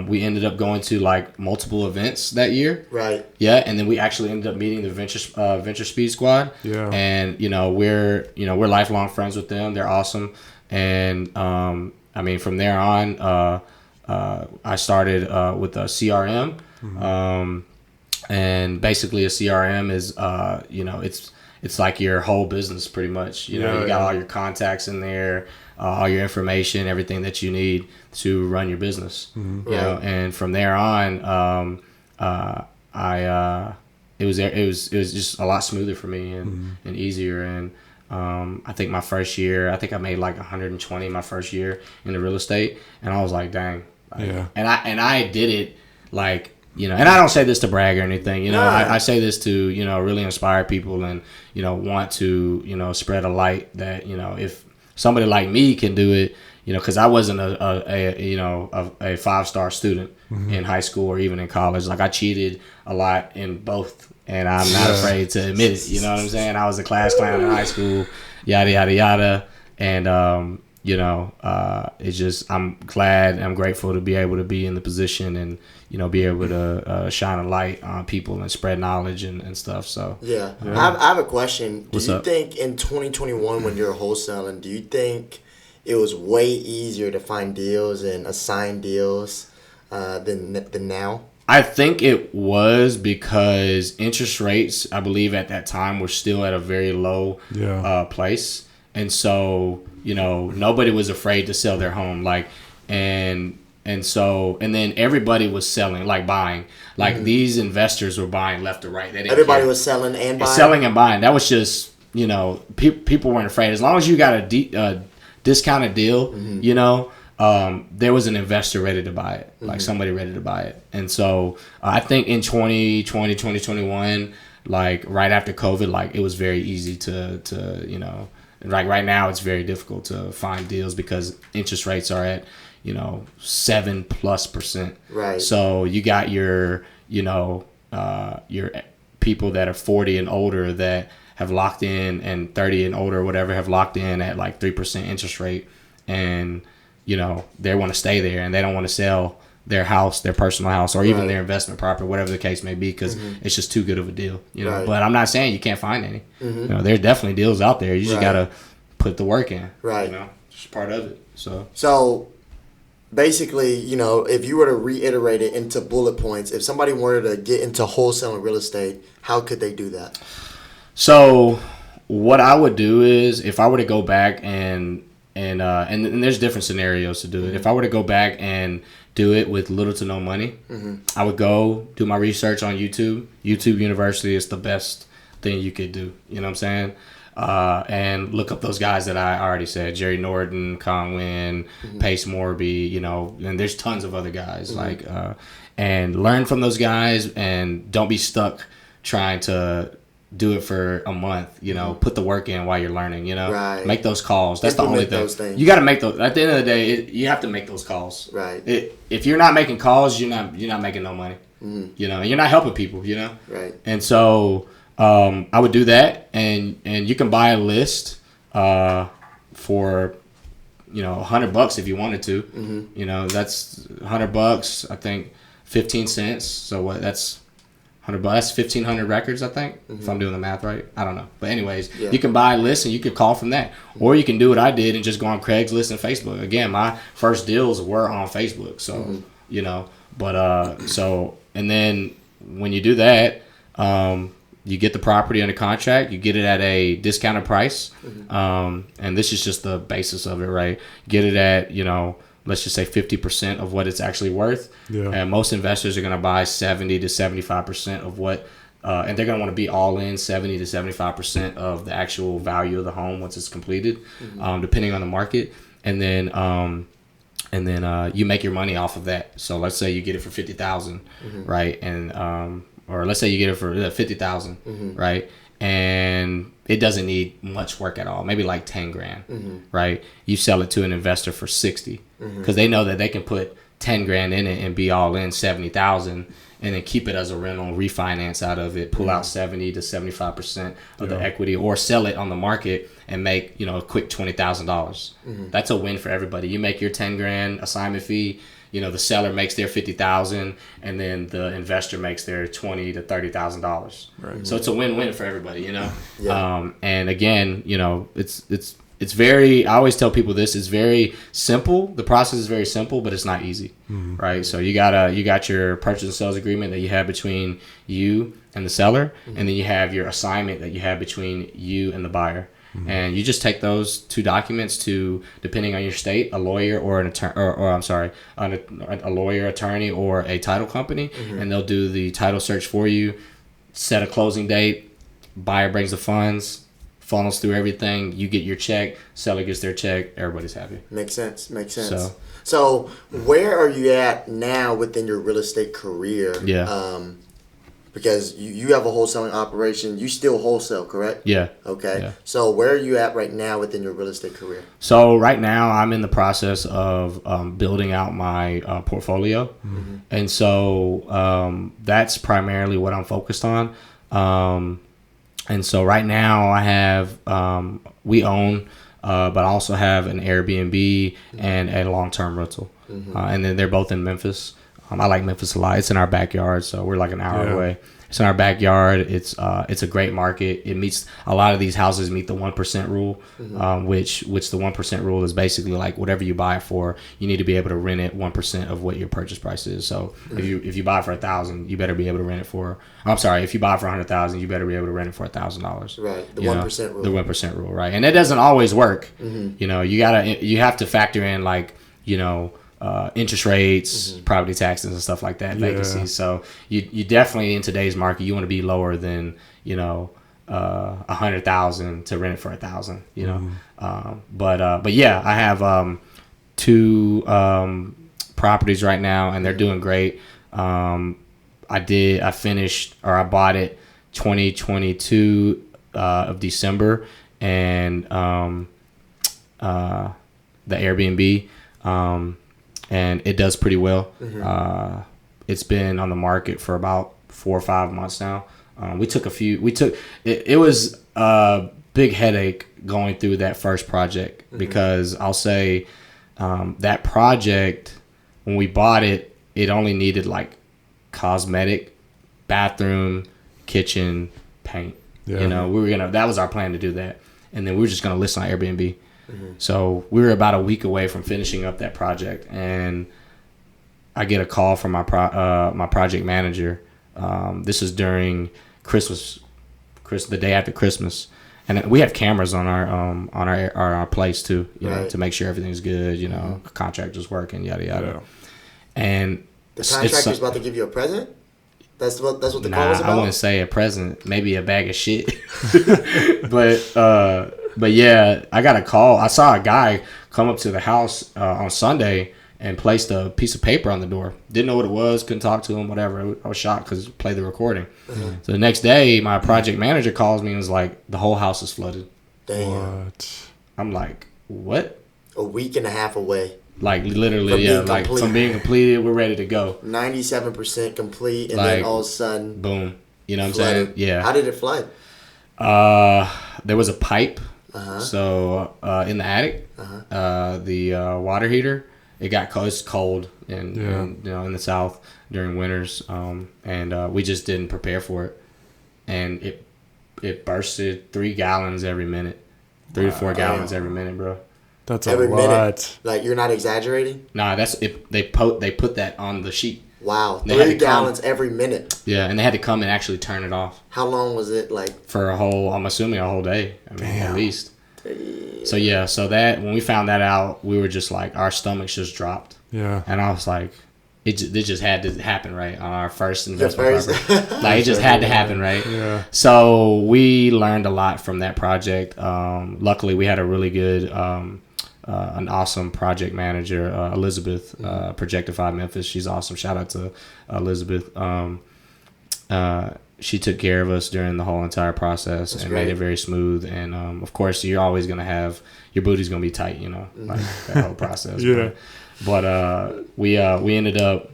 we ended up going to like multiple events that year. Right. Yeah, and then we actually ended up meeting the Venture Speed Squad. Yeah. And we're lifelong friends with them. They're awesome. And I mean, from there on, I started with a CRM. And basically a CRM is it's like your whole business pretty much. You know, you got all your contacts in there, all your information, everything that you need to run your business. You know, and from there on, it was just a lot smoother for me and easier. And I think my first year, I made like 120 my first year in the real estate, and I was like, dang. Yeah. And I did it like, you know, and I don't say this to brag or anything, you know, I say this to, you know, really inspire people and, you know, want to, you know, spread a light that, you know, if somebody like me can do it, you know, because I wasn't a 5-star student in high school or even in college. Like I cheated a lot in both, and I'm not afraid to admit it. You know what I'm saying? I was a class clown in high school, yada, yada, yada. And, you know, it's just, I'm glad, I'm grateful to be able to be in the position and, you know, be able to shine a light on people and spread knowledge and stuff. So Yeah. I have a question. What's Do you up? think in 2021 when you're wholesaling, do you think it was way easier to find deals and assign deals than now? I think it was because interest rates, I believe at that time, were still at a very low place. And so, you know, nobody was afraid to sell their home. Like, and then everybody was selling, like buying. Like these investors were buying left or right. They didn't Everybody care. was selling and buying. Selling and buying. That was just, you know, people weren't afraid. As long as you got a discounted deal, you know, there was an investor ready to buy it, like somebody ready to buy it. And so I think in 2020, 2021, like right after COVID, like it was very easy to you know, like right now it's very difficult to find deals because interest rates are at, you know, 7+%. Right. So you got your, you know, your people that are 40 and older that have locked in, and 30 and older or whatever have locked in at like 3% interest rate, and you know they want to stay there and they don't want to sell their house, their personal house, or even their investment property, whatever the case may be, because it's just too good of a deal, you know. But I'm not saying you can't find any. You know, there's definitely deals out there. You just gotta put the work in. Right. You know, it's just part of it. So So basically, if you were to reiterate it into bullet points, if somebody wanted to get into wholesaling real estate, how could they do that? So what I would do is, if I were to go back and there's different scenarios to do it. If I were to go back and do it with little to no money, I would go do my research on YouTube. YouTube University is the best thing you could do. You know what I'm saying? And look up those guys that I already said, Jerry Norton, Colin, Pace Morby, and there's tons of other guys and learn from those guys, and don't be stuck trying to do it for a month, put the work in while you're learning, Right. Make those calls. That's Implement the only those thing. things. You got to make those. At the end of the day, you have to make those calls. Right. If you're not making calls, you're not making no money. And you're not helping people, Right. And so I would do that, and you can buy a list for $100 if you wanted to. That's $100. I think 15 cents. So what? That's $100. That's 1,500 records, I think, if I'm doing the math right. I don't know, but anyways, you can buy a list and you can call from that, or you can do what I did and just go on Craigslist and Facebook. Again, my first deals were on Facebook, so But so, and then when you do that, you get the property under contract. You get it at a discounted price, and this is just the basis of it, right? Get it at let's just say 50% of what it's actually worth. Yeah. And most investors are going to buy 70 to 75% of what, and they're going to want to be all in 70 to 75% of the actual value of the home once it's completed, depending on the market. And then you make your money off of that. So let's say you get it for $50,000, right? And or let's say you get it for $50,000, right? And it doesn't need much work at all, maybe like 10 grand, right? You sell it to an investor for 60, because they know that they can put 10 grand in it and be all in 70,000, and then keep it as a rental, refinance out of it, pull out 70 to 75% of the equity, or sell it on the market and make a quick $20,000. That's a win for everybody. You make your 10 grand assignment fee. The seller makes their $50,000, and then the investor makes their $20,000 to $30,000. Right. So it's a win-win for everybody. And again, it's very. I always tell people this. It's very simple. The process is very simple, but it's not easy, right? So you got your purchase and sales agreement that you have between you and the seller, and then you have your assignment that you have between you and the buyer. And you just take those two documents to, depending on your state, a lawyer or an attorney, a lawyer, attorney, or a title company, and they'll do the title search for you, set a closing date, buyer brings the funds, funnels through everything, you get your check, seller gets their check, everybody's happy. Makes sense. So where are you at now within your real estate career? Yeah. Because you have a wholesaling operation. You still wholesale, correct? Yeah. Okay. Yeah. So where are you at right now within your real estate career? So right now I'm in the process of building out my portfolio. And so that's primarily what I'm focused on. And so right now I have, we own, but I also have an Airbnb and a long-term rental. And then they're both in Memphis. I like Memphis a lot. It's in our backyard, so we're like an hour away. It's in our backyard. It's a great market. It meets a lot of these houses meet the 1% rule, which the 1% rule is basically like whatever you buy it for, you need to be able to rent it 1% of what your purchase price is. So if you buy it for $1,000, you better be able to rent it for. I'm sorry, if you buy it for $100,000, you better be able to rent it for $1,000. Right, the 1% rule. The 1% rule, right? And that doesn't always work. You have to factor in interest rates, property taxes, and stuff like that, vacancies. So you definitely, in today's market, you want to be lower than $100,000 to rent it for $1,000. But yeah, I have 2 properties right now, and they're doing great. I bought it 2022 of December, and the Airbnb. And it does pretty well. It's been on the market for about 4 or 5 months now. It was a big headache going through that first project, because I'll say that project, when we bought it, it only needed like cosmetic, bathroom, kitchen, paint. That was our plan to do that. And then we were just going to list on Airbnb. So we were about a week away from finishing up that project, and I get a call from my my project manager. This is during Christmas, the day after Christmas, and we have cameras on our place too, you know, to make sure everything's good. You know, contractors working, yada yada. Yeah. And the contractor's about to give you a present. That's what the call was about. I wouldn't say a present, maybe a bag of shit. But yeah, I got a call. I saw a guy come up to the house on Sunday and placed a piece of paper on the door. Didn't know what it was, couldn't talk to him, whatever. I was shocked because he played the recording. So the next day, my project manager calls me and was like, the whole house is flooded. Damn. What? I'm like, what? A week and a half away. Like literally, from being completed, we're ready to go. 97% complete, and then all of a sudden, boom. You know what flooded. I'm saying? Yeah. How did it flood? There was a pipe. So in the attic, the water heater, it got cold. It's cold, and you know, in the South during winters, and we just didn't prepare for it, and it bursted 3 gallons every minute, 3 to 4 gallons every minute, bro. That's every a lot. Minute. Like, you're not exaggerating? Nah, that's it. They put that on the sheet. Wow, 3 gallons every minute. Yeah, and they had to come and actually turn it off. How long was it, like? For I'm assuming a whole day. I mean, at least. Damn. So yeah, that when we found that out, we were just like, our stomachs just dropped. Yeah. And I was like, it just had to happen, right, on our first investment property. Like, it just had to happen, right? Yeah. So we learned a lot from that project. Luckily, we had a really good, an awesome project manager, Elizabeth, Projectify Memphis. She's awesome. Shout out to Elizabeth. She took care of us during the whole entire process. That's and great. Made it very smooth. And of course, you're always gonna have your booty's gonna be tight, you know, like that whole process. Yeah. But we ended up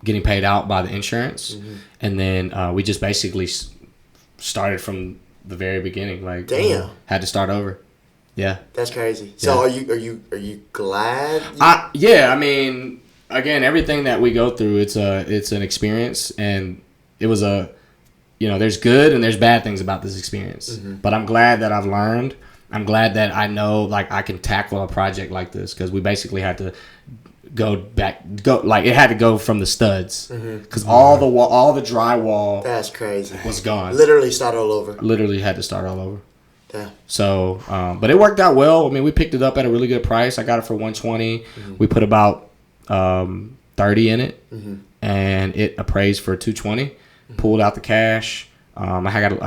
getting paid out by the insurance, and then we just basically started from the very beginning. Like, damn, had to start over. Yeah, that's crazy. So are you glad? Yeah, I mean, again, everything that we go through, it's an experience, and it was there's good and there's bad things about this experience. But I'm glad that I've learned. I'm glad that I know, like, I can tackle a project like this, because we basically had to it had to go from the studs, because all the drywall, that's crazy, was gone. Literally start all over. Literally had to start all over. Yeah. So, but it worked out well. I mean, we picked it up at a really good price. I got it for $120. We put about $30 in it, and it appraised for $220. Pulled out the cash. I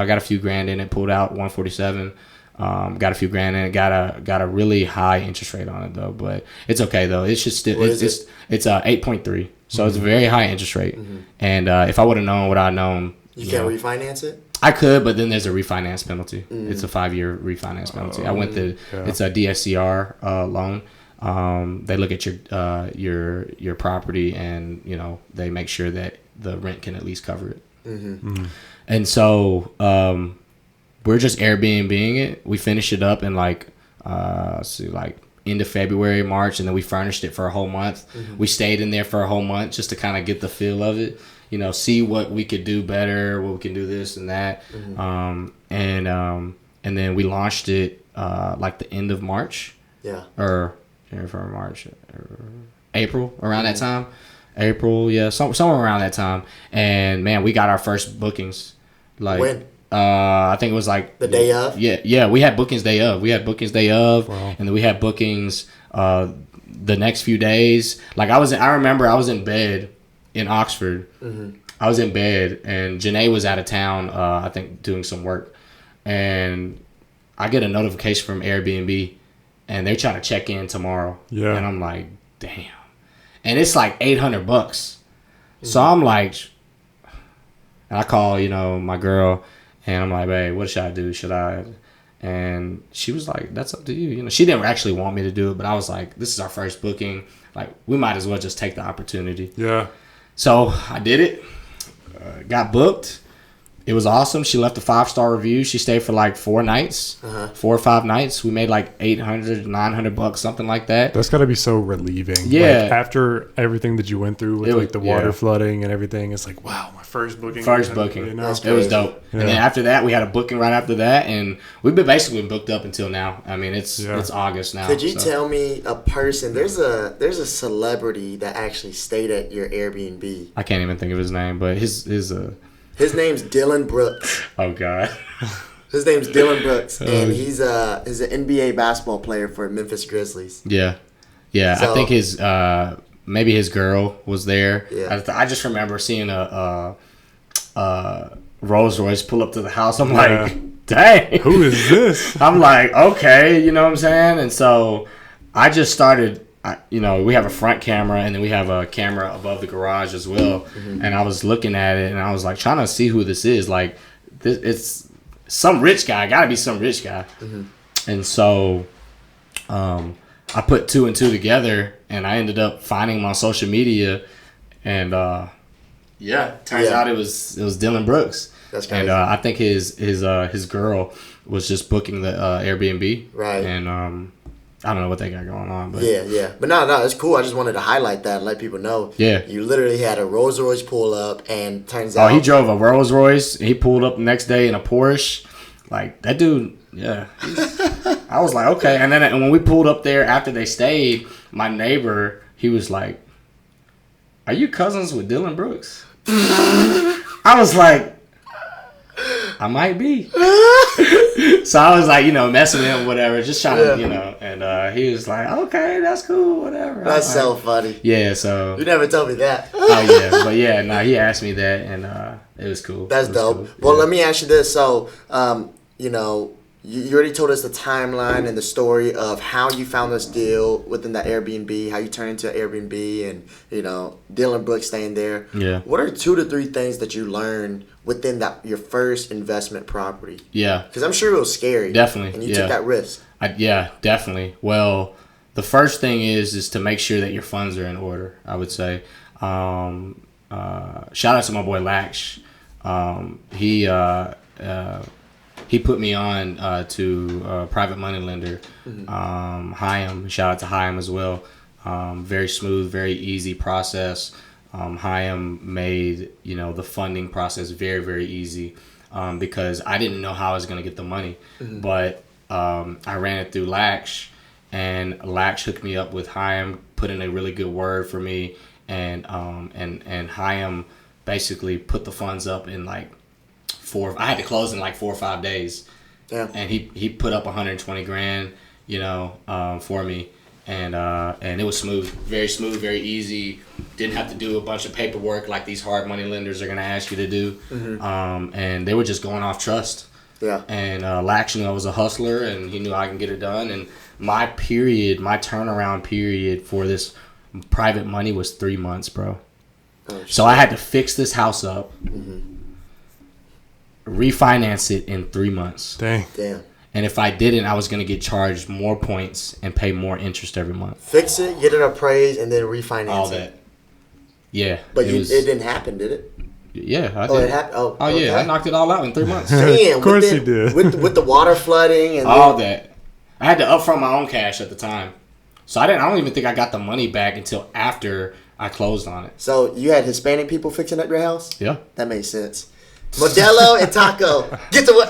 got a few grand in it. Pulled out $147. Got a few grand in it. Got a really high interest rate on it though, but it's okay though. It's just it's 8.3, so it's a very high interest rate. And if I would have known what I known, you can't refinance it. I could, but then there's a refinance penalty. It's a 5-year refinance penalty. I went it's a DSCR loan. They look at your property, and they make sure that the rent can at least cover it. And so we're just Airbnb-ing it. We finished it up in like end of February, March, and then we furnished it for a whole month. We stayed in there for a whole month just to kind of get the feel of it. See what we could do better, what we can do this and that. And then we launched it like the end of March. Yeah. Or March, April, around that time. April, yeah, somewhere around that time. And man, we got our first bookings. Like, when? I think it was like the day of. Yeah. We had bookings day of. Wow. And then we had bookings the next few days. Like, I remember I was in bed in Oxford. I was in bed, and Janae was out of town. I think doing some work, and I get a notification from Airbnb, and they're trying to check in tomorrow. Yeah. And I'm like, damn. And it's like $800. So I'm like, and I call, my girl, and I'm like, babe, what should I do? And she was like, that's up to you. She didn't actually want me to do it, but I was like, this is our first booking. Like, we might as well just take the opportunity. Yeah. So I did it. Got booked. It was awesome. She left a 5-star review. She stayed for like 4 nights, 4 or 5 nights. We made like $800, $900, something like that. That's got to be so relieving. Yeah. Like, after everything that you went through with like the water flooding and everything, it's like, wow, my first booking. You know? It was dope. Yeah. And then after that, we had a booking right after that, and we've been basically booked up until now. I mean, it's August now. Could you tell me a person? There's a celebrity that actually stayed at your Airbnb. I can't even think of his name, but his name's Dylan Brooks. Oh God. His name's Dylan Brooks, and he's an NBA basketball player for Memphis Grizzlies. Yeah. So, I think his maybe his girl was there. Yeah. I just remember seeing a Rolls Royce pull up to the house. I'm like, dang, who is this? I'm like, okay, you know what I'm saying? And so I just started. We have a front camera, and then we have a camera above the garage as well. Mm-hmm. And I was looking at it, and I was like trying to see who this is. Like, it's some rich guy. Got to be some rich guy. Mm-hmm. And so, I put 2 and 2 together, and I ended up finding him on social media, and turns out it was Dylan Brooks. That's crazy. And I think his girl was just booking the Airbnb, right? And I don't know what they got going on, but but no, it's cool. I just wanted to highlight that and let people know. Yeah, you literally had a Rolls Royce pull up, and turns out he drove a Rolls Royce. And he pulled up the next day in a Porsche. Like that dude, I was like, okay. And then when we pulled up there after they stayed, my neighbor, he was like, "Are you cousins with Dylan Brooks?" I was like, I might be. So I was like, messing with him, whatever, just trying to, and he was like, okay, that's cool, whatever. That's so funny. Yeah, so. You never told me that. He asked me that, and it was cool. That's dope. Cool. Well, let me ask you this. So, you already told us the timeline and the story of how you found this deal within that Airbnb, how you turned into an Airbnb, and Dylan Brooks staying there. Yeah. What are 2 to 3 things that you learned within your first investment property? Yeah. Because I'm sure it was scary. Definitely. And you took that risk. Definitely. Well, the first thing is to make sure that your funds are in order, I would say. Shout out to my boy Laksh. He put me on to a private money lender, Hyam. Shout out to Hyam as well. Very smooth, very easy process. Hyam made the funding process very, very easy because I didn't know how I was going to get the money, but I ran it through Laksh, and Laksh hooked me up with Hyam, put in a really good word for me, and Hyam basically put the funds up in like I had to close in like 4 or 5 days. Yeah. And he put up $120,000, for me, and it was smooth, very easy. Didn't have to do a bunch of paperwork like these hard money lenders are gonna ask you to do. And they were just going off trust. Yeah. And Laksh knew I was a hustler, and he knew I can get it done. And my turnaround period for this private money was 3 months, bro. So I had to fix this house up. Refinance it in 3 months. Damn. And if I didn't, I was going to get charged more points and pay more interest every month. Fix it, get it appraised, and then refinance all that. Yeah. But it didn't happen, did it? Yeah, I did. Oh, it happened? Oh, okay. Yeah. I knocked it all out in 3 months. Damn, of course you did. With the water flooding and all that. I had to upfront my own cash at the time. So I don't even think I got the money back until after I closed on it. So you had Hispanic people fixing up your house? Yeah. That makes sense. Modelo and Taco. Get to what?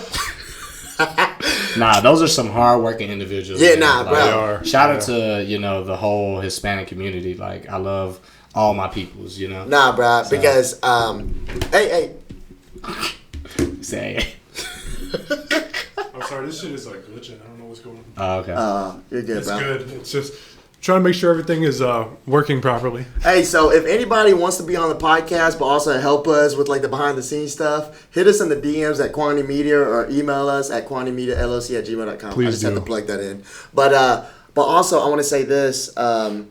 Nah, those are some hard-working individuals. Yeah, nah, bro. They are. Shout out to, the whole Hispanic community. Like, I love all my peoples, Nah, bro, so. Because, hey. Say. I'm sorry, this shit is like glitching. I don't know what's going on. Oh, okay. You're good, bro. It's good. It's just trying to make sure everything is working properly. Hey, so if anybody wants to be on the podcast but also help us with like the behind the scenes stuff, hit us in the DMs at Quantity Media or email us at quantitymediallc@gmail.com. Please I just have to plug that in. But also I want to say this, there's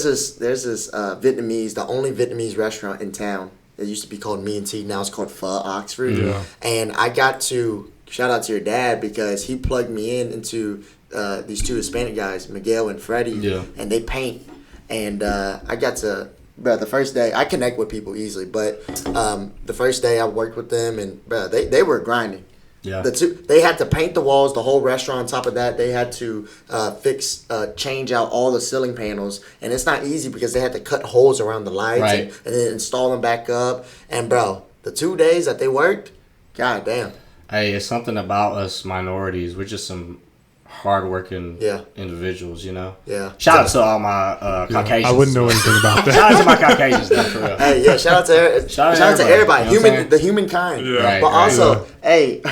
this Vietnamese, the only Vietnamese restaurant in town. It used to be called Me and T, now it's called Pho Oxford. Yeah. And I got to shout out to your dad because he plugged me into these 2 Hispanic guys, Miguel and Freddie, and they paint. And I got to bro, the first day I connect with people easily, but the first day I worked with them, and bro, they were grinding. Yeah. They had to paint the walls, the whole restaurant. On top of that, they had to change out all the ceiling panels, and it's not easy because they had to cut holes around the lights Right. and then install them back up. And bro, the 2 days that they worked, god damn. Hey, it's something about us minorities. We're just some hardworking individuals, you know? Yeah. Shout out to all my Caucasians. I wouldn't know anything about that. Shout out to my Caucasians, though, for real. Hey, yeah, shout out to everybody. You know what I'm saying? The humankind. Yeah. Right, But right. also, hey,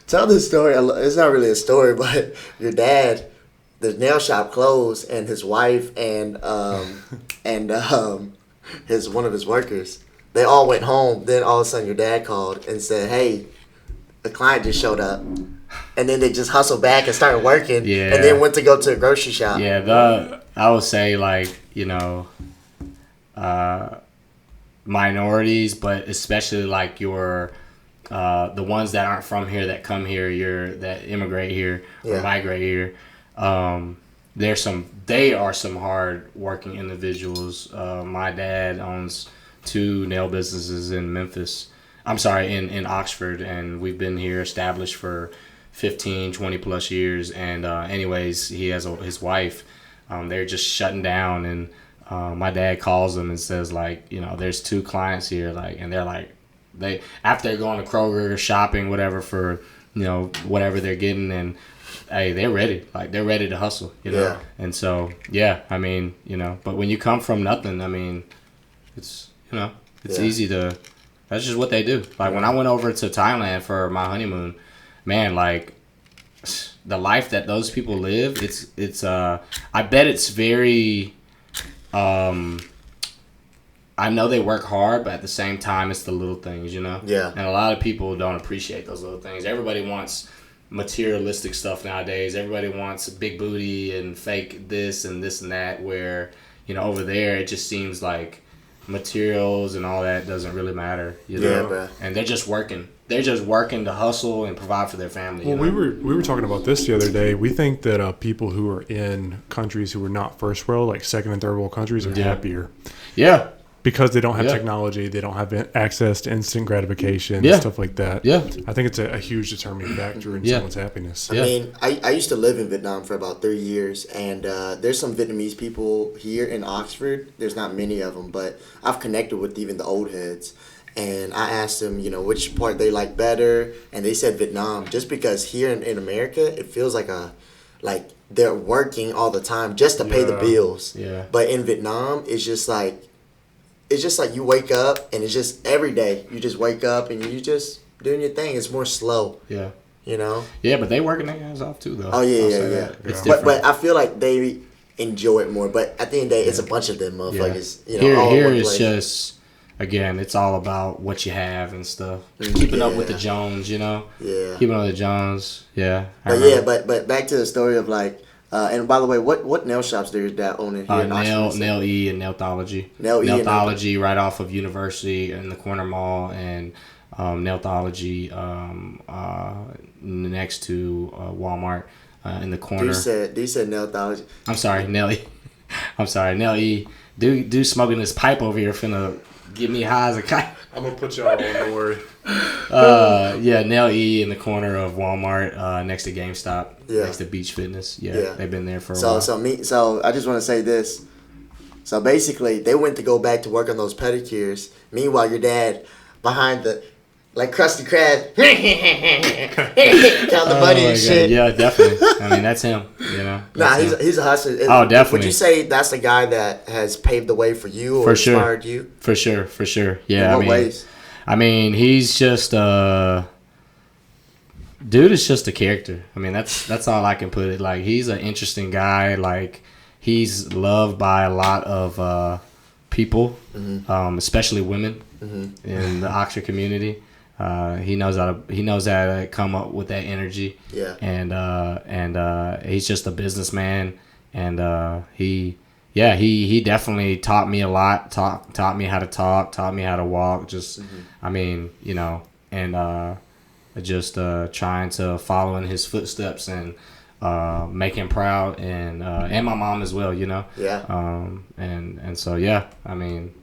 tell this story. It's not really a story, but your dad, the nail shop closed, and his wife and his one of his workers, they all went home. Then all of a sudden, your dad called and said, "Hey, the client just showed up." And then they just hustled back and started working. Yeah. And then went to go to a grocery shop. Yeah, I would say, like, you know, minorities, but especially like your the ones that aren't from here that come here, that immigrate here or migrate here. They are some hard working individuals. My dad owns 2 nail businesses in Memphis. I'm sorry, in Oxford, and we've been here established for 15, 20 plus years. And anyways, he has his wife. They're just shutting down, and my dad calls them and says, like, you know, there's 2 clients here, like, and they're like, after they're going to Kroger shopping, whatever, for, you know, whatever they're getting, and hey, they're ready. Like, they're ready to hustle, you know? Yeah. And so, yeah, I mean, you know, but when you come from nothing, I mean, it's, you know, it's easy to, that's just what they do. Like, when I went over to Thailand for my honeymoon, man, like, the life that those people live, it's I bet it's very, I know they work hard, but at the same time, it's the little things, you know? Yeah. And a lot of people don't appreciate those little things. Everybody wants materialistic stuff nowadays. Everybody wants big booty and fake this and that, where, you know, over there, it just seems like materials and all that doesn't really matter, you know? Yeah, bro. And they're just working. They're just working to hustle and provide for their family. Well, you know? we were talking about this the other day. We think that people who are in countries who are not first world, like second and third world countries, are happier. Yeah. Because they don't have technology, they don't have access to instant gratification, and stuff like that. Yeah. I think it's a huge determining factor in someone's happiness. I mean, I used to live in Vietnam for about 3 years, and there's some Vietnamese people here in Oxford. There's not many of them, but I've connected with even the old heads. And I asked them, you know, which part they like better, and they said Vietnam, just because here in America, it feels like they're working all the time just to pay the bills. Yeah. But in Vietnam, it's just like you wake up, and it's just every day. You just wake up, and you just doing your thing. It's more slow. Yeah. You know? Yeah, but they working their ass off too, though. Oh, I'll yeah. say that. It's But different. I feel like they enjoy it more. But at the end of the day, it's a bunch of them motherfuckers. You know, all in Here one is place. just, again, it's all about what you have and stuff. Keeping up with the Jones, you know? Yeah. Keeping up with the Jones. Yeah. But back to the story of like, and by the way, what nail shops does your dad own in here in Oxford? Nail E and Nailthology. Nail E and Nailthology right off of University in the corner mall, and Nailthology next to Walmart in the corner. You said Nailthology. I'm sorry, Nail E. I'm sorry, Nail E. Dude smoking this pipe over here finna get me high as a kite. I'm going to put y'all on, don't worry. Yeah, Nail E in the corner of Walmart, next to GameStop, next to Beach Fitness. Yeah, they've been there for a while. So I just want to say this. So basically, they went to go back to work on those pedicures. Meanwhile, your dad behind the, like Krusty Krab, count the money and shit. Yeah, definitely. I mean, that's him. You know. Nah, he's a hustler. Oh, definitely. Would you say that's the guy that has paved the way for you or For sure. inspired you? For sure. Yeah. In what ways? I mean, he's just dude is just a character. I mean, that's all I can put it. Like, he's an interesting guy. Like, he's loved by a lot of people, especially women in the Oxford community. He knows how to come up with that energy. Yeah. And he's just a businessman, and he definitely taught me a lot. Taught me how to talk. Taught me how to walk. Just, I mean, you know, and just trying to follow in his footsteps and make him proud, and my mom as well. You know. Yeah. And so yeah, I mean,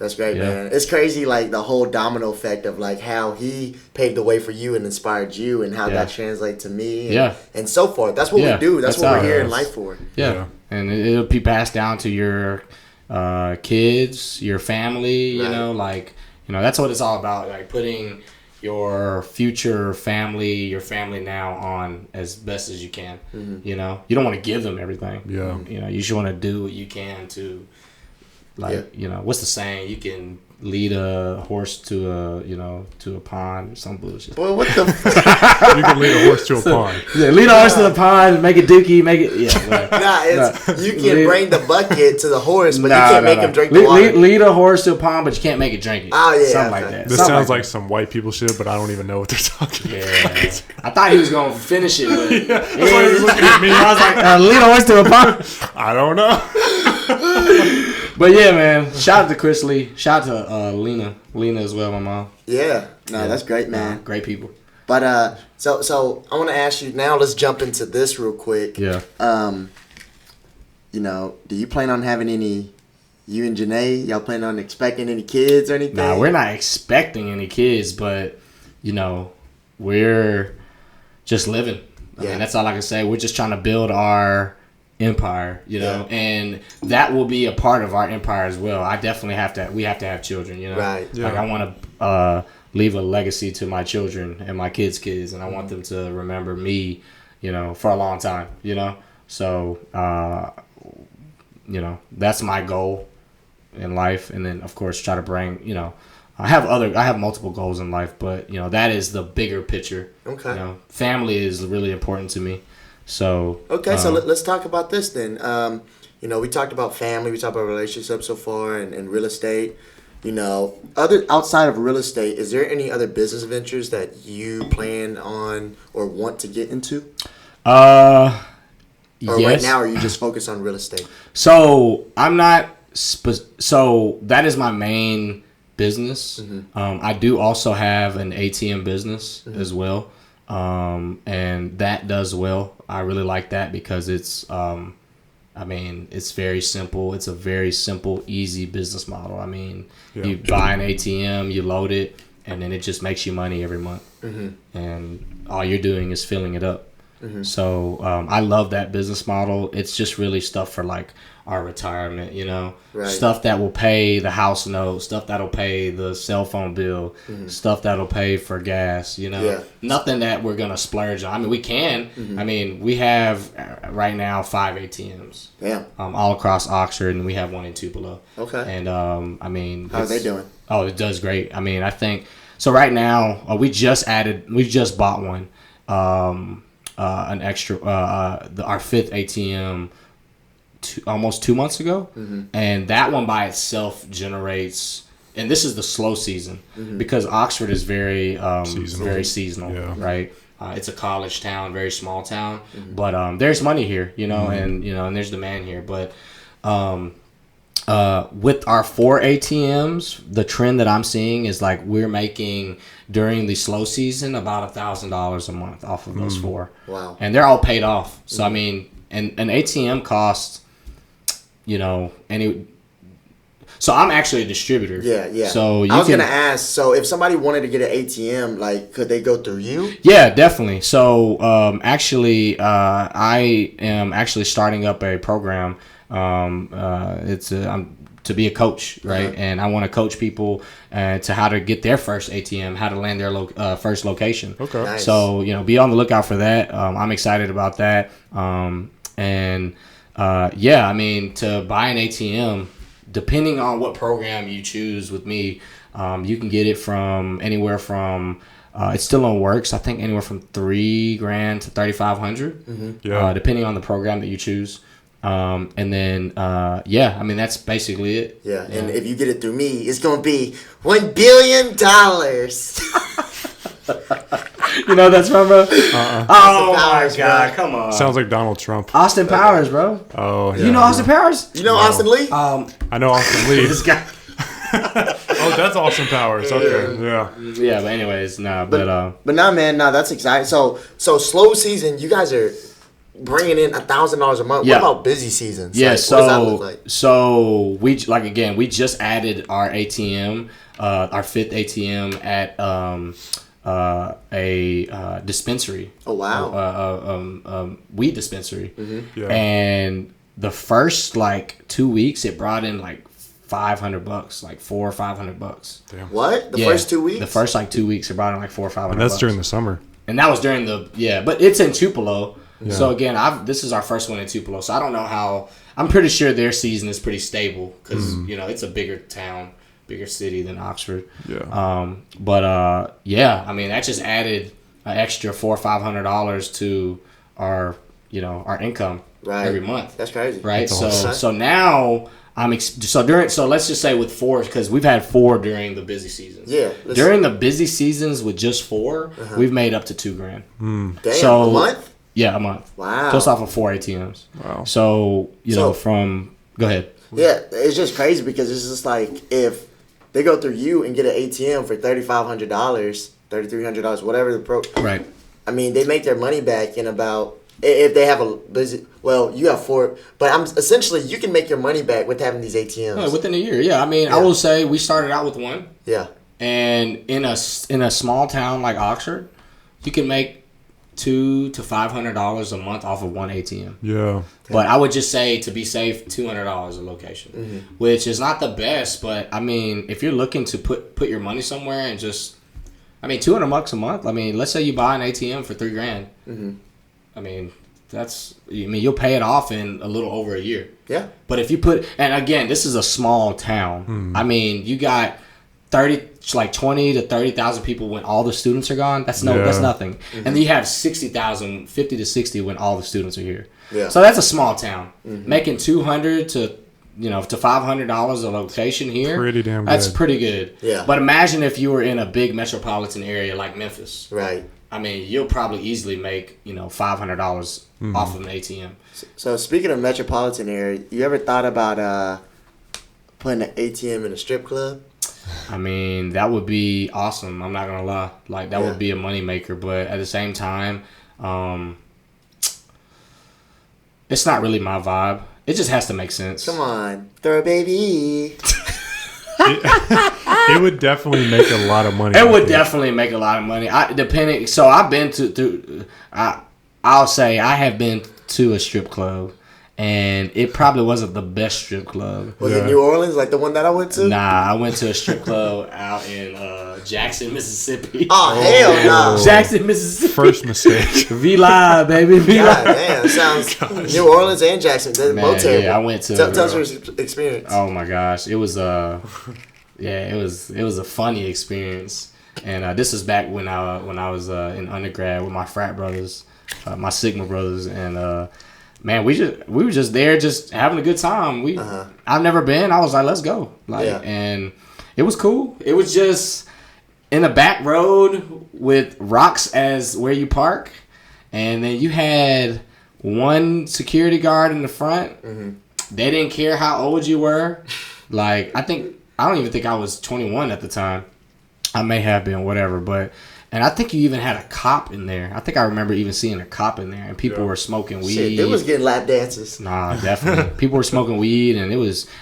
That's great, man. It's crazy, like the whole domino effect of like how he paved the way for you and inspired you, and how that translates to me, and so forth. That's what we do. That's what we're here in life for. Yeah, and it'll be passed down to your kids, your family. You know, like that's what it's all about. Like putting your future family, your family now on as best as you can. You know, you don't want to give them everything. Yeah, you know, you just want to do what you can to. Like, you know, what's the saying? You can lead a horse to a pond or some bullshit. Boy, what the You can lead a horse to a pond. Yeah, lead a horse to the pond, make it dookie, make it, you can bring the bucket to the horse, but you can't make him drink the water. Lead a horse to a pond, but you can't make it drink it. Oh, yeah. Something like that. This sounds like some white people shit, but I don't even know what they're talking about. I thought he was going to finish it, but That's why he was looking at me. I was like, lead a horse to a pond. I don't know. But yeah, man, shout out to Chris Lee. Shout out to Lena as well, my mom. Yeah, that's great, man. Great people. But so I want to ask you now. Let's jump into this real quick. Yeah. You know, do you plan on having any? You and Janae, y'all plan on expecting any kids or anything? Nah, we're not expecting any kids, but you know, we're just living. I mean, that's all I can say. We're just trying to build our empire, you know, and that will be a part of our empire as well. I definitely we have to have children, you know, right? Like I want to leave a legacy to my children and my kids, and I want them to remember me, you know, for a long time, you know. So, you know, that's my goal in life, and then of course try to bring, you know, I have multiple goals in life, but you know that is the bigger picture. Okay. You know, family is really important to me. So so let's talk about this then. You know, we talked about family, we talked about relationships so far, and real estate. You know, outside of real estate, is there any other business ventures that you plan on or want to get into? Or yes. Right now, are you just focused on real estate? So I'm not. So that is my main business. I do also have an ATM business as well. And that does well. I really like that because it's, I mean, it's very simple. It's a very simple, easy business model. I mean, you buy an ATM, you load it, and then it just makes you money every month. And all you're doing is filling it up. So I love that business model. It's just really stuff for like our retirement, you know, stuff that will pay the house note, stuff that'll pay the cell phone bill, stuff that'll pay for gas, you know, nothing that we're gonna splurge on. I mean, we can. I mean, we have right now 5 ATMs, all across Oxford, and we have one in Tupelo. Okay. And I mean, how are they doing? Oh, it does great. I mean, I think so. Right now, we just bought one, an extra, our 5th ATM. Almost 2 months ago, and that one by itself generates, and this is the slow season because Oxford is very seasonal, right? It's a college town, very small town, but there's money here, you know, and you know, and there's demand here. But with our 4 ATMs, the trend that I'm seeing is like we're making during the slow season about $1,000 a month off of those 4. Wow! And they're all paid off. So I mean, and an ATM costs. You know, so I'm actually a distributor. Yeah. So I was gonna ask. So if somebody wanted to get an ATM, like, could they go through you? Yeah, definitely. So actually, I am actually starting up a program. I'm to be a coach, right? And I want to coach people to how to get their first ATM, how to land their first location. Okay. Nice. So you know, be on the lookout for that. I'm excited about that. I mean, to buy an ATM, depending on what program you choose with me, you can get it from anywhere from, it's still on works, I think anywhere from $3,000 to $3,500, depending on the program that you choose. And then, I mean, that's basically it. Yeah, and if you get it through me, it's going to be $1 billion. You know that's from bro? Oh my God! Come on. Sounds like Donald Trump. Austin Powers, bro. Oh yeah. You know Austin Powers? You know Austin Lee? I know Austin Lee. This guy. Oh, that's Austin Powers. Okay, yeah. Yeah, but anyways, but nah, man, that's exciting. So slow season. You guys are bringing in $1,000 a month. Yeah. What about busy seasons? Yeah, Like, what does that look like? so we just added our ATM, our 5th ATM at a dispensary. Oh wow! Weed dispensary, Yeah. and the first 2 weeks it brought in $500, like $400 or $500. Damn. What? The first 2 weeks? The first 2 weeks it brought in $400 or $500. And that's during the summer. And that was during but it's in Tupelo. Yeah. So again, this is our first one in Tupelo. So I don't know how. I'm pretty sure their season is pretty stable because it's a bigger town, bigger city than Oxford. Yeah. Yeah, I mean that just added an extra $400 or $500 to our our income every month. That's crazy. Right. That's So awesome. so now so let's just say with 4, because we've had 4 during the busy seasons. Yeah. During the busy seasons with just 4, we've made up to $2,000. Damn, So- a month? Yeah, a month. Wow. Just off of 4 ATMs. Wow. So go ahead. Yeah, it's just crazy because it's just like if they go through you and get an ATM for $3,500, $3,300, whatever the Right. I mean, they make their money back in about if they have a busy. Well, you have 4, but essentially you can make your money back with having these ATMs. Yeah, within a year. Yeah, I mean, I will say we started out with 1, Yeah. and in a small town like Oxford, you can make $200 to $500 a month off of 1 ATM. Yeah. But I would just say, to be safe, $200 a location, which is not the best. But I mean, if you're looking to put your money somewhere and just, I mean, $200 a month. I mean, let's say you buy an ATM for $3,000. I mean, you'll pay it off in a little over a year. Yeah. But if you and again, this is a small town. I mean, you got 20 to 30,000 people when all the students are gone. That's nothing. And then you have 60,000, 50 to 60 when all the students are here. Yeah. So that's a small town. Making $200 to $500 a location here. Pretty damn That's good. pretty good. Yeah. But imagine if you were in a big metropolitan area like Memphis. Right. I mean, you'll probably easily make $500 off of an ATM. So speaking of metropolitan area, you ever thought about putting an ATM in a strip club? I mean, that would be awesome. I'm not gonna lie. That would be a moneymaker. But at the same time, it's not really my vibe. It just has to make sense. Come on, throw a baby. It would definitely make a lot of money. It would definitely make a lot of money. So I've been I'll say I have been to a strip club, and it probably wasn't the best strip club. Was it New Orleans, like the one that I went to? Nah, I went to a strip club out in Jackson, Mississippi. Oh, hell no. Jackson, Mississippi. First mistake. V Live, baby. V God Live. damn, it sounds New Orleans and Jackson. They're both terrible. Yeah, I went to. Tell us your experience. Oh my gosh, it was it was a funny experience, and this is back when I was in undergrad with my frat brothers, my Sigma brothers, and man, we were just there, just having a good time. I've never been. I was like, let's go, and it was cool. It was just in a back road with rocks as where you park, and then you had one security guard in the front. They didn't care how old you were. I don't even think I was 21 at the time. I may have been, whatever, and I think you even had a cop in there. I think I remember even seeing a cop in there, and people were smoking weed. Shit, they was getting lap dances. Nah, definitely. People were smoking weed, and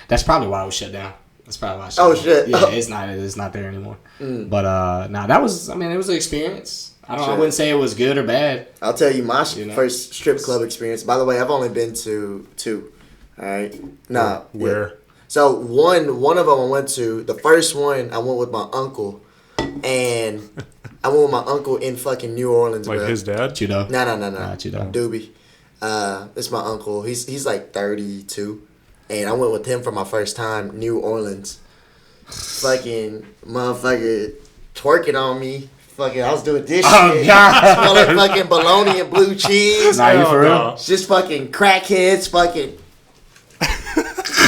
that's probably why it was shut down. That's probably why it shut Oh, down. shit. Yeah, it's not there anymore. But that was, it was an experience. I wouldn't say it was good or bad. I'll tell you my first strip club experience. By the way, I've only been to 2. All right. Nah. Where? Yeah. So one of them I went to. The first one I went with my uncle, and I went with my uncle in fucking New Orleans. Like bro. his dad? Chudo. No. Chudo. Doobie. It's my uncle. He's like 32, and I went with him for my first time. New Orleans. Fucking motherfucker twerking on me. Fucking, I was doing this shit. God. Smelling fucking bologna and blue cheese. Nah, you for real? Just fucking crackheads. Fucking.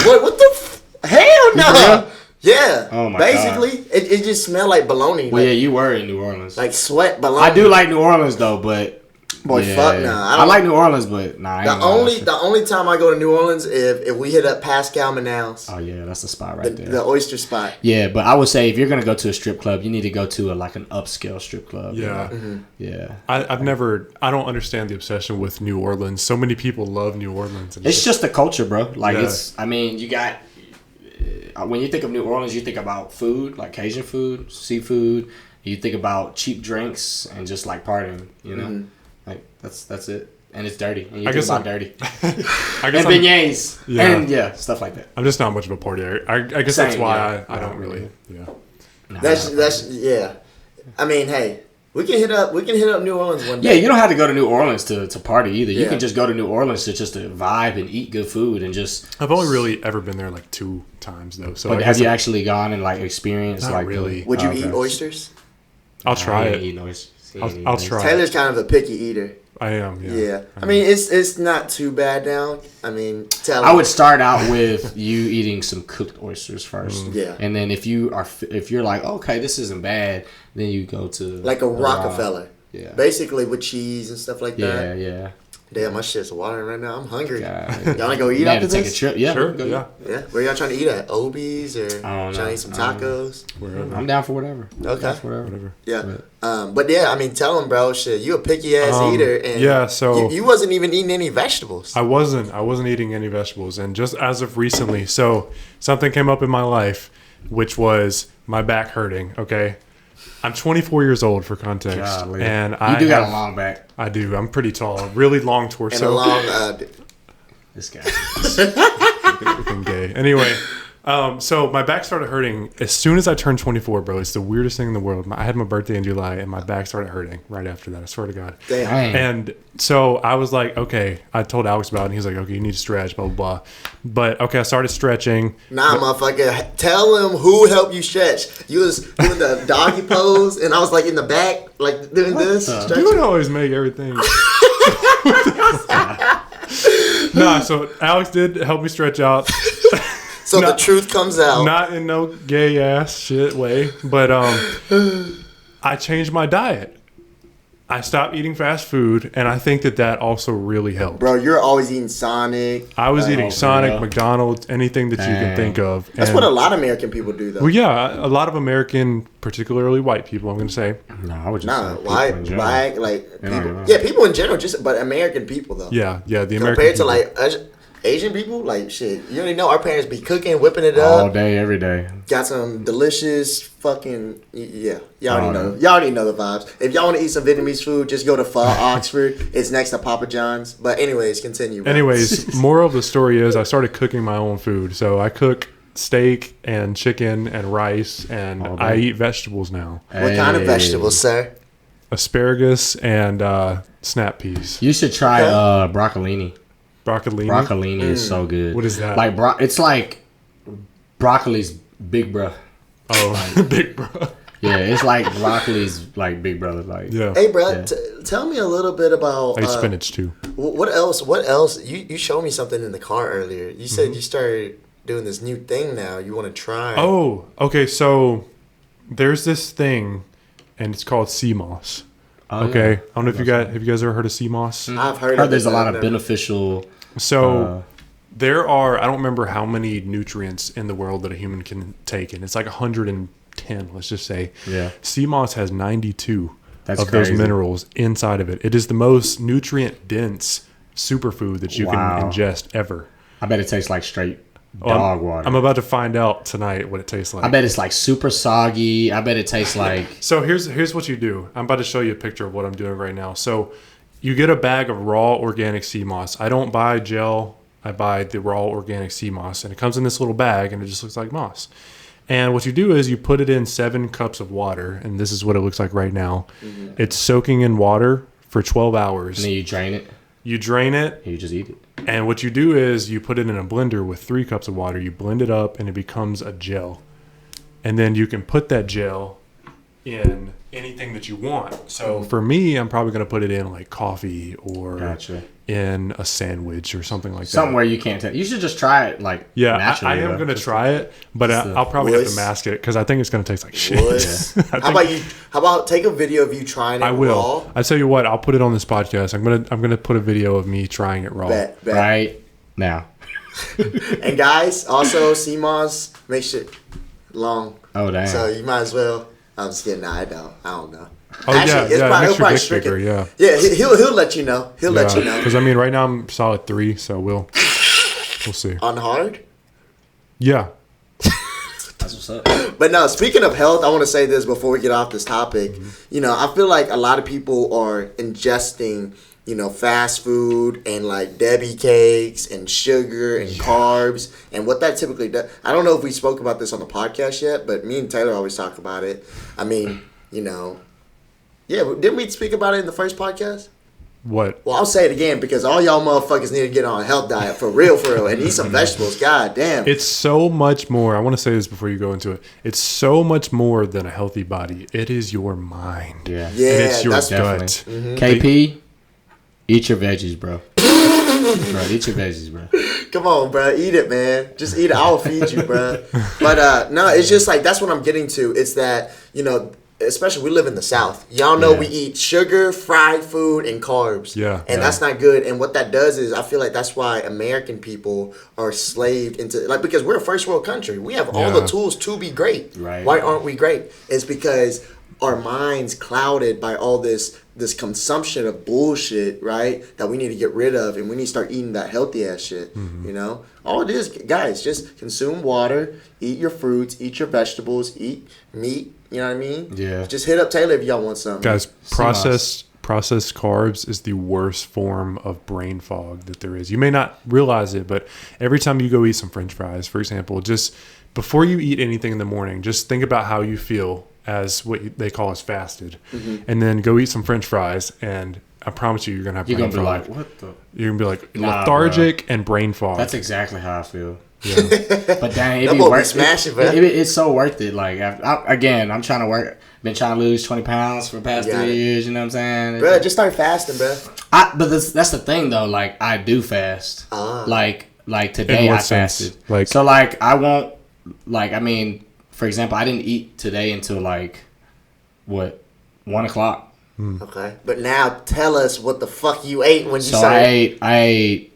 What the? Hell no. Yeah. Oh my Basically, it just smelled like bologna. Well, yeah, you were in New Orleans. Like sweat bologna. I do like New Orleans though, but Boy, fuck nah. I like New Orleans, but nah. I ain't The only time I go to New Orleans if we hit up Pascal Manal's. Oh yeah, that's the spot right there. The oyster spot. Yeah, but I would say if you're gonna go to a strip club, you need to go to like an upscale strip club. Yeah. Yeah. I don't understand the obsession with New Orleans. So many people love New Orleans. And It's just the culture, bro. Like Yeah. you got when you think of New Orleans, you think about food, like Cajun food, seafood. You think about cheap drinks and just like partying. You know, like that's it. And it's dirty. And you think about dirty. I And guess beignets. Yeah. And stuff like that. I'm just not much of a partier. I guess that's Same, why yeah. I don't really. Yeah. That's yeah. I mean, hey, we can hit up New Orleans one Yeah, day. you don't have to go to New Orleans to party either. You Yeah. can just go to New Orleans to just to vibe and eat good food and just. I've only really ever been there like 2 times though. So But I have guess you actually gone and like experienced Not like really. Would you okay. eat oysters? I'll try He it. ain't eating oysters. He ain't eating I'll oysters. try. Taylor's kind of a picky eater. I am. Yeah. Yeah. I mean, it's not too bad now. I mean, tell I him. would start out with you eating some cooked oysters first. Yeah. And then if you're like, okay, this isn't bad, then you go to like a raw. Rockefeller. Yeah. Basically with cheese and stuff like Yeah, that. yeah. Damn, my shit's watering right now. I'm hungry. God. Y'all wanna go eat Man, after to take this? a trip. Yeah, Sure. go Yeah. Yeah. Where y'all trying to eat at? Obi's or I don't know. trying to eat some I don't tacos? Wherever. I'm down for whatever. Okay. Down for Whatever. Yeah. But yeah, I mean, tell him, bro. Shit, you a picky ass eater, and yeah, so- you wasn't even eating any vegetables. I wasn't eating any vegetables, and just as of recently, so something came up in my life, which was my back hurting. Okay, I'm 24 years old for context, Golly. and You do got a long back. I do. I'm pretty tall, really long and torso. a long. This guy. Freaking gay. Anyway, so my back started hurting as soon as I turned 24, bro. It's the weirdest thing in the world. I had my birthday in July, and my back started hurting right after that. I swear to God. Damn. Dang. And so I was like, okay. I told Alex about it, and he's like, okay, you need to stretch, blah, blah, blah. But, okay, I started stretching. Nah, motherfucker. Tell him who helped you stretch. You was doing the doggy pose, and I was like in the back, like doing this. You stretching. would always make everything. Nah, so Alex did help me stretch out. So the truth comes out. Not in no gay ass shit way, but I changed my diet. I stopped eating fast food, and I think that also really helped. Bro, you're always eating Sonic. I was eating for Sonic, real? McDonald's, anything that you can Dang. think of. That's And- what a lot of American people do, though. Well, yeah, a lot of American, particularly white people, I'm going to say. No, I would just Nah, say people why, in general. like Yeah, people, yeah. yeah, people in general, but American people though. Yeah, the American Compared to people. like Asian people, like shit, you already know our parents be cooking, whipping it all up, day, every day. got some delicious fucking yeah. Y'all already Oh, know. no. Y'all already know the vibes. If y'all want to eat some Vietnamese food, just go to Pho Oxford. It's next to Papa John's. But anyways, continue. Bro. Anyways, moral of the story is I started cooking my own food. So I cook steak and chicken and rice, and All day. I eat vegetables now. what kind of Hey. vegetables, sir? Asparagus and snap peas. You should try Okay. broccolini. Broccolini. Broccolini is so good. What is that? Like it's like broccoli's big bruh. Oh, big bro. Yeah, it's like broccoli's like big brother. Like Yeah. Hey, bro, Yeah. tell me a little bit about I eat spinach too. what else. What else? You showed me something in the car earlier. You said you started doing this new thing now. You want to try? Oh, okay. So there's this thing, and it's called sea moss. Oh, Okay, yeah. I don't know if have you guys ever heard of sea moss? I've heard. I of heard there's it, a lot but of I've never- beneficial. So there are, I don't remember how many nutrients in the world that a human can take, and it's like 110, let's just say. Yeah. Sea moss has 92 That's of those crazy. minerals inside of it. It is the most nutrient dense superfood that you Wow. can ingest ever. I bet it tastes like straight Oh, I'm- dog water. I'm about to find out tonight what it tastes like. I bet it's like super soggy. I bet it tastes like. So here's what you do. I'm about to show you a picture of what I'm doing right now. So you get a bag of raw organic sea moss. I don't buy gel. I buy the raw organic sea moss, and it comes in this little bag, and it just looks like moss. And what you do is you put it in 7 cups of water, and this is what it looks like right now. It's soaking in water for 12 hours. And then you drain it. You drain it, And you just eat it. and what you do is you put it in a blender with 3 cups of water. You blend it up, and it becomes a gel. And then you can put that gel in anything that you want. So for me, I'm probably going to put it in like coffee or Gotcha. in a sandwich or something like that. Somewhere you can't tell. You should just try it, like, Yeah, naturally. I am going to try it, but I'll probably have to mask it because I think it's going to taste like shit. How about you? How about take a video of you trying it I will. raw? I tell you what, I'll put it on this podcast. I'm gonna put a video of me trying it raw. Bet. Right now. And guys, also CMOS makes shit long. Oh, damn. So you might as well. I'm just kidding. Nah, I don't know. Oh yeah, it makes your dick bigger. Yeah. Yeah, he'll let you know. He'll let you know. Because I mean, right now I'm solid 3, so we'll see. On hard. Yeah. That's what's up. But no, speaking of health, I want to say this before we get off this topic. Mm-hmm. You know, I feel like a lot of people are ingesting, you know, fast food and like Debbie cakes and sugar and carbs. And what that typically does, I don't know if we spoke about this on the podcast yet, but me and Taylor always talk about it. I mean, you know, yeah, didn't we speak about it in the first podcast? What? Well, I'll say it again because all y'all motherfuckers need to get on a health diet for real, and eat some vegetables. God damn. It's so much more. I want to say this before you go into it. It's so much more than a healthy body. It is your mind. Yeah. And it's your that's gut. KP, eat your veggies, bro. Bro, eat your veggies, bro. Come on, bro. Eat it, man. Just eat it. I'll feed you, bro. But no, it's just like that's what I'm getting to. It's that, you know, especially we live in the South. Y'all know we eat sugar, fried food, and carbs. Yeah. And that's not good. And what that does is I feel like that's why American people are slaved into, like, because we're a first world country. We have all the tools to be great. Right. Why aren't we great? It's because our minds clouded by all this consumption of bullshit, right? That we need to get rid of, and we need to start eating that healthy ass shit. You know, all it is, guys, just consume water, eat your fruits, eat your vegetables, eat meat. You know what I mean? Yeah. Just hit up Taylor if y'all want something. Guys, processed carbs is the worst form of brain fog that there is. You may not realize it, but every time you go eat some French fries, for example, just before you eat anything in the morning, just think about how you feel as they call us fasted, and then go eat some French fries, and I promise you, you're gonna have brain fog. You're gonna be like, what the? You're gonna be like lethargic and brain fog. That's exactly how I feel. Yeah. But dang, That it be boy be worth smashing, bro. it's so worth it. Like, I'm trying to work. Been trying to lose 20 pounds for the past 3 years. You know what I'm saying? Bro, just start fasting, bro. But that's the thing though. Like, I do fast. Like today In I what sense? fasted. Like, So like I won't. Like, I mean, for example, I didn't eat today until like what 1 o'clock. Okay. But now tell us what the fuck you ate when you So started. I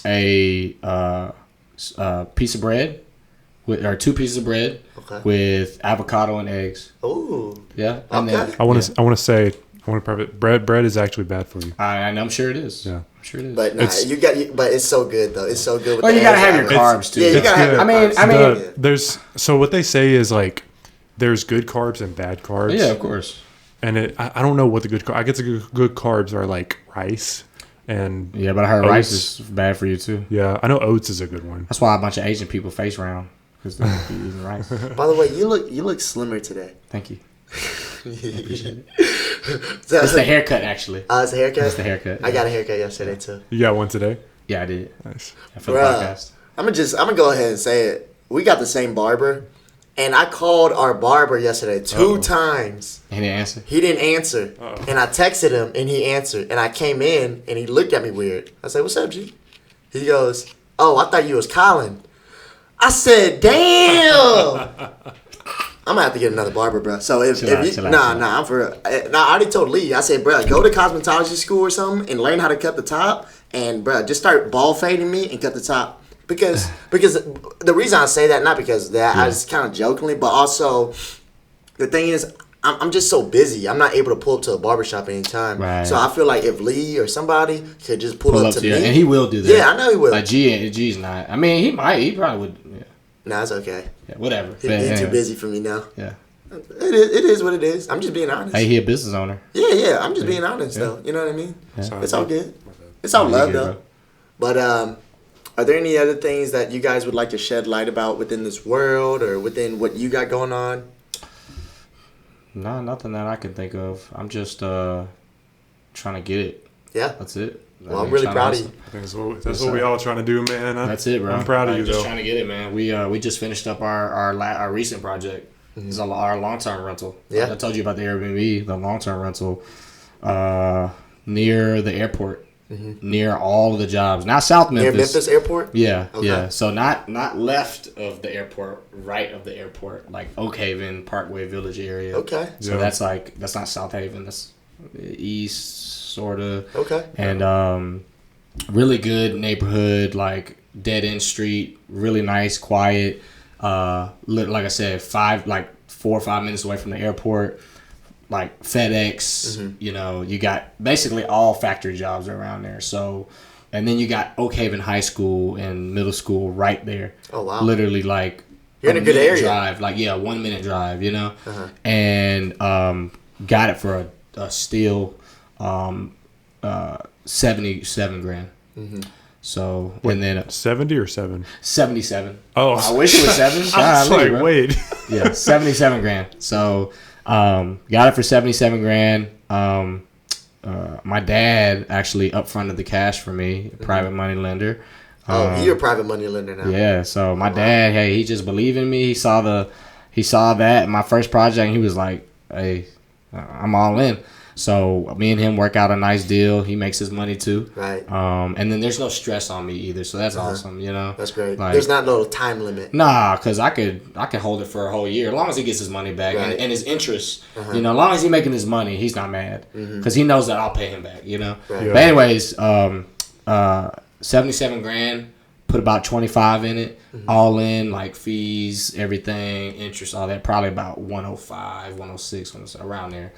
ate a piece of bread or 2 pieces of bread with avocado and eggs. Ooh. Yeah. And Okay. I want to say bread is actually bad for you. I'm sure it is. Yeah. I'm sure it is. But nah, but it's so good though. It's so good. With Well, the you gotta eggs. have your carbs too. Yeah, you gotta have your carbs. I mean, there's so what they say is like there's good carbs and bad carbs. yeah, of course. And I don't know what the good I guess the good carbs are like rice and Yeah, but I heard oats. rice is bad for you too. Yeah, I know oats is a good one. That's why a bunch of Asian people face round because they be eating rice. By the way, you look slimmer today. Thank you. So, It's the haircut, actually. it's a haircut. It's the haircut. I got a haircut yesterday too. You got one today? Yeah, I did. Nice. For the Bruh. podcast. I'm gonna go ahead and say it. We got the same barber, and I called our barber yesterday 2 times. And he answered. He didn't answer, and I texted him, and he answered. And I came in, and he looked at me weird. I said, "What's up, G?" He goes, "Oh, I thought you was Colin." I said, "Damn." I'm gonna have to get another barber, bro. So if Chill out, you, chill out, nah, chill I'm for real. Nah, I already told Lee. I said, bro, go to cosmetology school or something and learn how to cut the top. And bro, just start ball fading me and cut the top. Because the reason I say that, not because of that, I just kind of jokingly, but also the thing is, I'm just so busy. I'm not able to pull up to a barbershop anytime. Right. So I feel like if Lee or somebody could just pull up to you. me, And he will do that. yeah, I know he will. Like G's not. I mean, he might. He probably would. Yeah, Nah, it's okay. whatever. He's too busy for me now. Yeah. It is what it is. I'm just being honest. Hey, he a business owner. Yeah. I'm just being honest though. You know what I mean? Yeah. It's all good. It's all love good, though. bro. But are there any other things that you guys would like to shed light about within this world or within what you got going on? No, nothing that I can think of. I'm just trying to get it. Yeah. That's it. Well, I'm really proud of you. I think that's what we all trying to do, man. That's it, bro. I'm proud of you, just though. trying to get it, man. We just finished up our recent project. This is our long-term rental. Yeah. I told you about the Airbnb, the long-term rental near the airport. near all of the jobs. Not South Memphis. Near Memphis Airport? Yeah, Okay. yeah. So not left of the airport, right of the airport, like Oak Haven, Parkway Village area. Okay. So Yeah. that's not South Haven. That's east, sort of. Okay. And really good neighborhood, like dead end street, really nice, quiet. Like I said, 4 or 5 minutes away from the airport. Like FedEx, you know, you got basically all factory jobs around there. So, and then you got Oak Haven High School and middle school right there. Oh, wow. Literally like You're in a good minute area. drive, like 1 minute drive, you know, and got it for a steal, 77 grand. So and then 70 or 7? 77. Oh, I wish it was 7. I was Golly, like, bro. wait. Yeah, 77 grand. So, got it for 77 grand. My dad actually upfronted the cash for me, private money lender. Oh, you're a private money lender now. Yeah, so my dad, hey, he just believed in me. He saw that my first project, and he was like, hey, I'm all in. So me and him work out a nice deal. He makes his money too. Right. And then there's no stress on me either, so that's awesome, you know. That's great. Like, There's not no time limit. nah, because I could hold it for a whole year as long as he gets his money back Right. and his interest. You know, as long as he's making his money, he's not mad because he knows that I'll pay him back. You know. Right. Yeah. But anyways, 77 grand. Put about 25 in it, all in, like fees, everything, interest, all that. Probably about 105, 106, around there.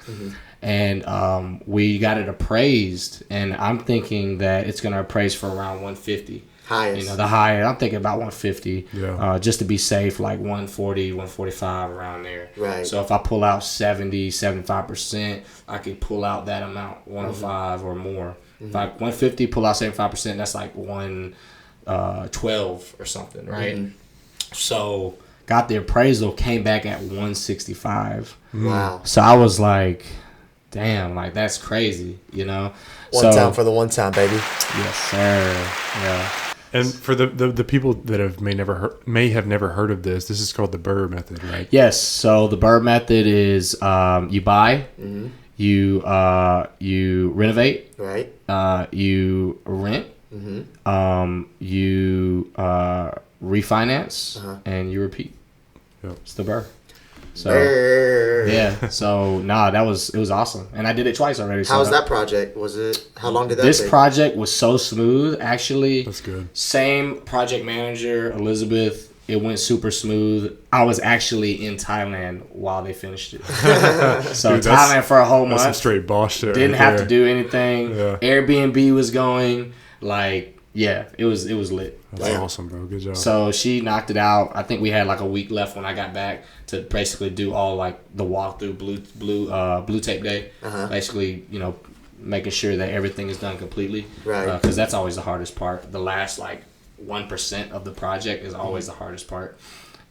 And we got it appraised, and I'm thinking that it's gonna appraise for around 150. Highest. You know, the higher. I'm thinking about 150. Yeah. Just to be safe, like 140, 145 around there. Right. So if I pull out 70, 75%, I could pull out that amount, 105 or more. If I 150, pull out 75%, that's like 112 or something, right? So got the appraisal, came back at 165. Wow. So I was like, damn, like that's crazy, you know? One time for the one time, baby. Yes, sir. Yeah. And for the people that may have never heard of this, this is called the Burr method, right? Yes. So the Burr method is you buy, you renovate, Right. you rent, you refinance, and you repeat. Yep. It's the Burr. So Brr. yeah. So it was awesome, and I did it twice already. How was that project? How long did that This take? project was so smooth, actually. That's good. Same project manager, Elizabeth. It went super smooth. I was actually in Thailand while they finished it. So Dude, that's- Thailand for a whole That's some month. straight boss shit. Didn't right have there. to do anything. Yeah. Airbnb was going. Like, yeah, it was lit. That's Damn. awesome, bro. Good job. So she knocked it out. I think we had like a week left when I got back to basically do all like the walkthrough, blue tape day. Basically, you know, making sure that everything is done completely. Right. Because that's always the hardest part. The last like 1% of the project is always the hardest part.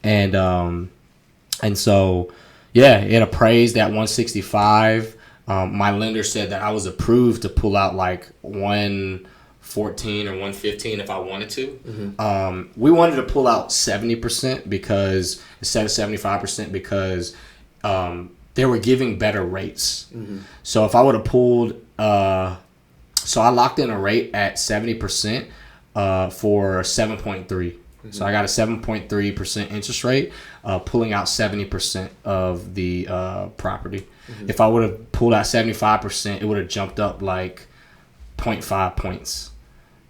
And so yeah, it appraised at 165. My lender said that I was approved to pull out like 114 or 115 if I wanted to. We wanted to pull out 70% because instead of 75% because they were giving better rates. So if I would have pulled, so I locked in a rate at 70% for 7.3. So I got a 7.3% interest rate, pulling out 70% of the property. If I would have pulled out 75%, it would have jumped up like 0.5 points.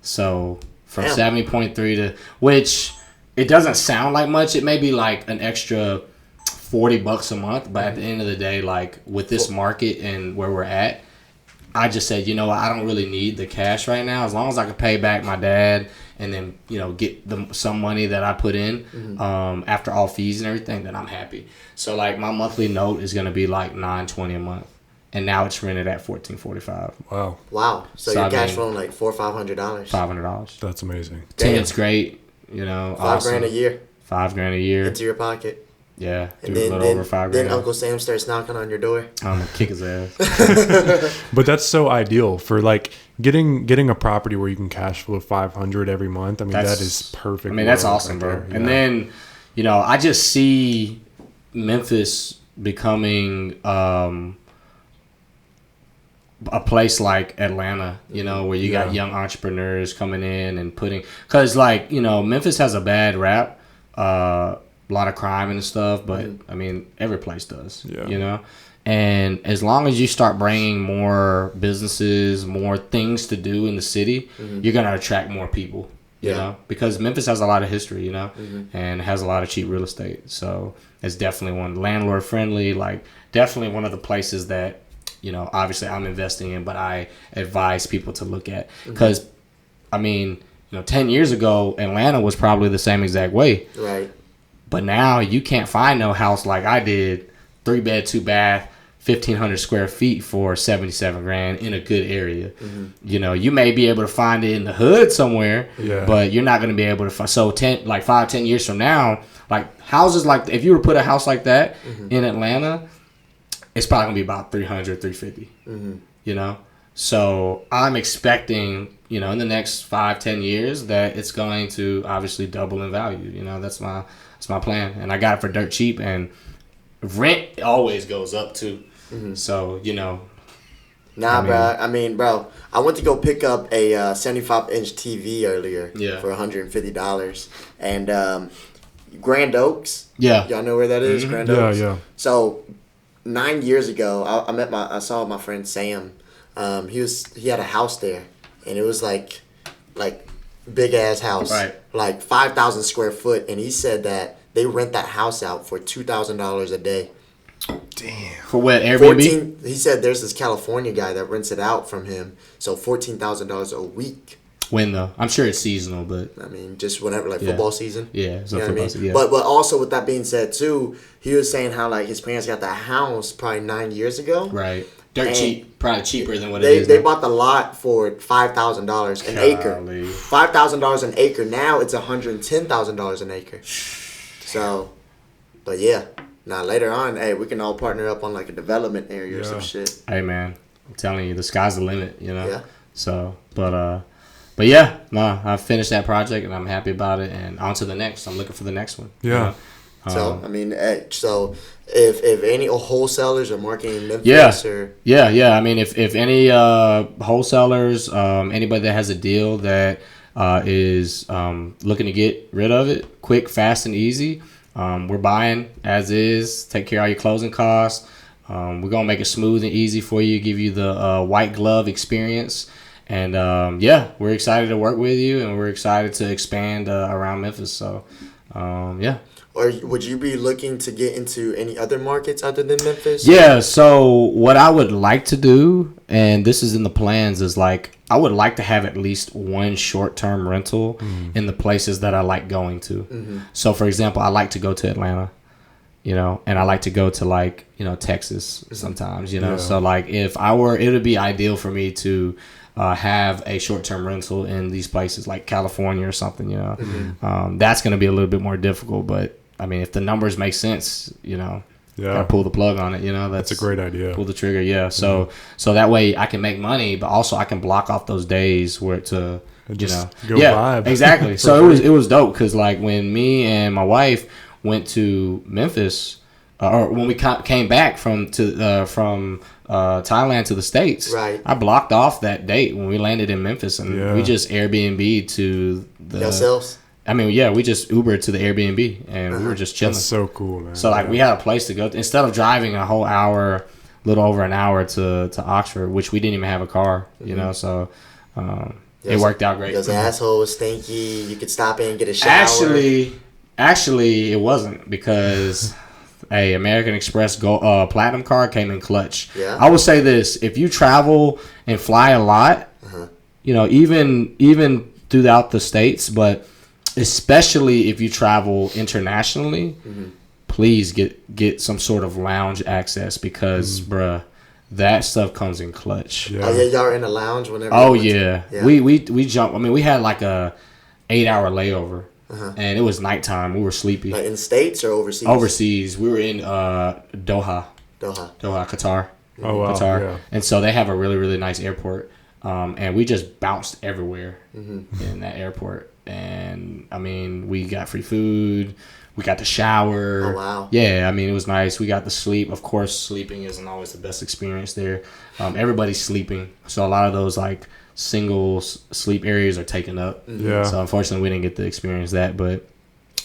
So from 70.3 to, which it doesn't sound like much. It may be like an extra $40 a month, but at the end of the day, like with this market and where we're at, I just said, you know what, I don't really need the cash right now. As long as I can pay back my dad and then, you know, get some money that I put in after all fees and everything, then I'm happy. So like my monthly note is gonna be like $920 a month, and now it's rented at $1445. Wow. Wow. So So you're I cash mean- flowing like $400 or $500. $500. That's amazing. Tenant's great, you know. $5,000 a year $5,000 a year. into your pocket. Yeah, And do a little over $5,000. then Uncle Sam starts knocking on your door. I'm gonna kick his ass. But that's so ideal for like getting a property where you can cash flow 500 every month. I mean, that is perfect. I mean, that's world awesome, right bro. there. And Yeah. then, you know, I just see Memphis becoming a place like Atlanta, you know, where you got young entrepreneurs coming in and because like, you know, Memphis has a bad rap, a lot of crime and stuff, but I mean, every place does, you know, and as long as you start bringing more businesses, more things to do in the city, you're going to attract more people, you know, because Memphis has a lot of history, you know, and has a lot of cheap real estate. So it's definitely one landlord friendly, like definitely one of the places that, you know, obviously I'm investing in, but I advise people to look at because, I mean, you know, 10 years ago, Atlanta was probably the same exact way. Right. But now you can't find no house like I did, 3-bed, 2-bath, 1,500 square feet for $77,000 in a good area. You know, you may be able to find it in the hood somewhere, but you're not going to be able to find. So 5-10 years from now, like houses like, if you were to put a house like that in Atlanta, it's probably going to be about 300, 350, you know? So I'm expecting, you know, in the next 5-10 years that it's going to obviously double in value. You know, that's my plan. And I got it for dirt cheap, and rent always goes up too. So, you know. Bro. I mean, bro, I went to go pick up a 75-inch TV earlier for $150. And Grand Oaks. Yeah. Y'all know where that is? Grand Oaks? Yeah. So 9 years ago, I saw my friend Sam. He had a house there, and it was like big ass house, right? Like 5,000 square foot, and he said that they rent that house out for $2,000 a day. Damn. For what, Airbnb? He said there's this California guy that rents it out from him, so $14,000 a week. When though? I'm sure it's seasonal, but I mean, just whenever, like football season. Yeah, so you know football what I mean? season. Yeah. But also with that being said too, he was saying how like his parents got the house probably 9 years ago. Right. Dirt cheap, probably cheaper than what it is. They bought the lot for $5,000 an acre. $5,000 an acre. Now it's $110,000 an acre. So, but yeah. Now later on, hey, we can all partner up on like a development area or some shit. Hey man, I'm telling you, the sky's the limit. You know. Yeah. So, but yeah, no, I finished that project and I'm happy about it, and on to the next. I'm looking for the next one. Yeah. You know? So I mean, so if any wholesalers are marketing in Memphis yeah. I mean, if any wholesalers, anybody that has a deal that is looking to get rid of it quick, fast, and easy, we're buying as is. Take care of all your closing costs. We're gonna make it smooth and easy for you. Give you the white glove experience. And we're excited to work with you, and we're excited to expand around Memphis. So, yeah. Or would you be looking to get into any other markets other than Memphis? Yeah, so what I would like to do, and this is in the plans, is like I would like to have at least one short-term rental in the places that I like going to. So, for example, I like to go to Atlanta, you know, and I like to go to like, you know, Texas sometimes, you know. So, like, if I were, it would be ideal for me to have a short-term rental in these places like California or something, you know. That's going to be a little bit more difficult, but I mean, if the numbers make sense, you know, gotta pull the plug on it, you know. That's a great idea. Pull the trigger, yeah. So that way I can make money, but also I can block off those days where to, vibe. Exactly. So it was dope because like when me and my wife went to Memphis, or when we came back from Thailand to the States, right? I blocked off that date when we landed in Memphis, and we just Airbnb to yourselves. I mean, yeah, we just Ubered to the Airbnb, and we were just chilling. That's so cool, man. So, like, we had a place to go. Instead of driving a whole hour, a little over an hour to Oxford, which we didn't even have a car, you know, so it worked out great. Because asshole was stinky. You could stop in and get a shower. Actually, it wasn't because a American Express Platinum card came in clutch. Yeah. I would say this. If you travel and fly a lot, you know, even throughout the States, but especially if you travel internationally, please get some sort of lounge access because, bruh, that stuff comes in clutch. Yeah. Oh yeah, y'all are in a lounge whenever. Oh yeah. We jumped. I mean, we had like a 8-hour layover, and it was nighttime. We were sleepy. Like in States or overseas? Overseas. We were in Doha, Qatar. Oh wow. Qatar. Yeah. And so they have a really, really nice airport. and we just bounced everywhere in that airport. And I mean, we got free food. We got to shower. Oh, wow. Yeah, I mean, it was nice. We got to sleep. Of course, sleeping isn't always the best experience there. Everybody's sleeping. So a lot of those like single sleep areas are taken up. Yeah. So unfortunately, we didn't get to experience that. But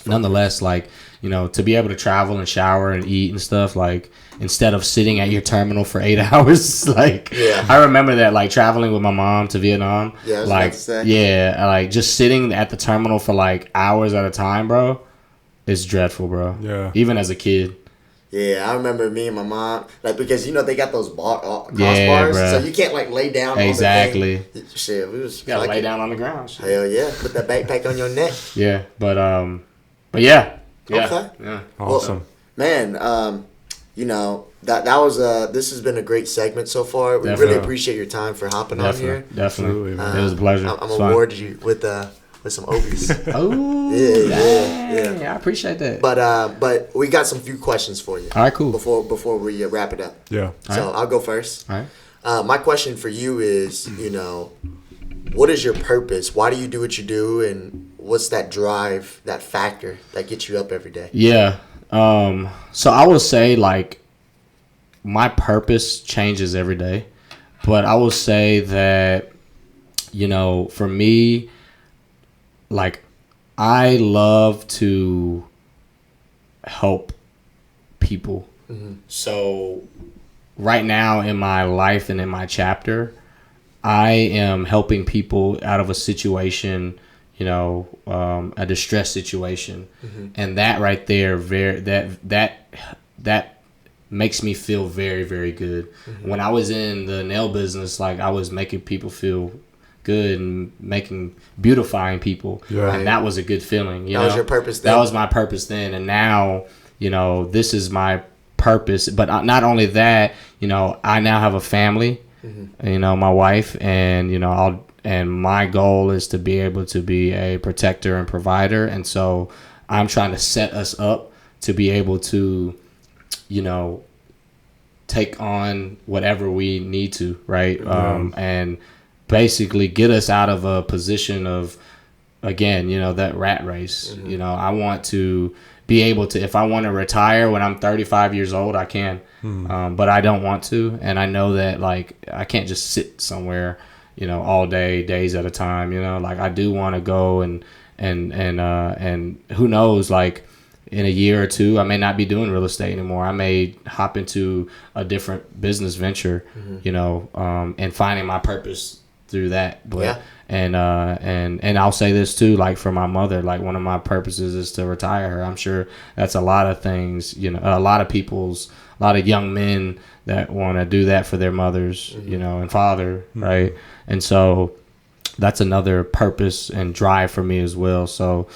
nonetheless, like, you know, to be able to travel and shower and eat and stuff, like, instead of sitting at your terminal for 8 hours, like, Yeah. I remember that, like, traveling with my mom to Vietnam, Yeah, I was like, about to say. yeah, like, just sitting at the terminal for, like, hours at a time, bro, it's dreadful, bro. Yeah. Even as a kid. Yeah, I remember me and my mom, like, because, you know, they got those Yeah, crossbars, bruh. so you can't, like, lay down Exactly. on the thing. Shit, we was You gotta lay fucking- down on the ground. Shit. Hell yeah, put that backpack on your neck. Yeah, but yeah. Yeah. Okay. Yeah. Awesome. Man, you know, that was this has been a great segment so far. We Definitely. really appreciate your time for hopping on Definitely. here. Definitely. Absolutely, man. It was a pleasure. I'm It's fun. awarded you with some Obies. Oh, Yeah. I appreciate that. But we got some few questions for you All right, cool. before we wrap it up. Yeah. So I'll go first. All right. My question for you is, you know, what is your purpose? Why do you do what you do, and what's that drive, that factor that gets you up every day? Yeah. So I will say, like, my purpose changes every day, but I will say that, you know, for me, like, I love to help people. So right now in my life and in my chapter, I am helping people out of a situation, you know, a distress situation, and that right there, that makes me feel very, very good. When I was in the nail business, like, I was making people feel good and beautifying people, Yeah. and that was a good feeling. You That know? was your purpose then? That was my purpose then, and now, you know, this is my purpose. But not only that, you know, I now have a family. You know, my wife, and, you know, and my goal is to be able to be a protector and provider, and so I'm trying to set us up to be able to, you know, take on whatever we need to, right? And basically get us out of a position of, again, you know, that rat race. You know, I want to be able to, if I want to retire when I'm 35 years old, I can, but I don't want to, and I know that, like, I can't just sit somewhere, you know, all day, days at a time. You know, like, I do want to go and who knows, like, in a year or two, I may not be doing real estate anymore. I may hop into a different business venture, you know, and finding my purpose through that. But Yeah. and I'll say this too, like, for my mother, like, one of my purposes is to retire her. I'm sure that's a lot of things, you know, a lot of young men that want to do that for their mothers, you know, and father, right? And so that's another purpose and drive for me as well. So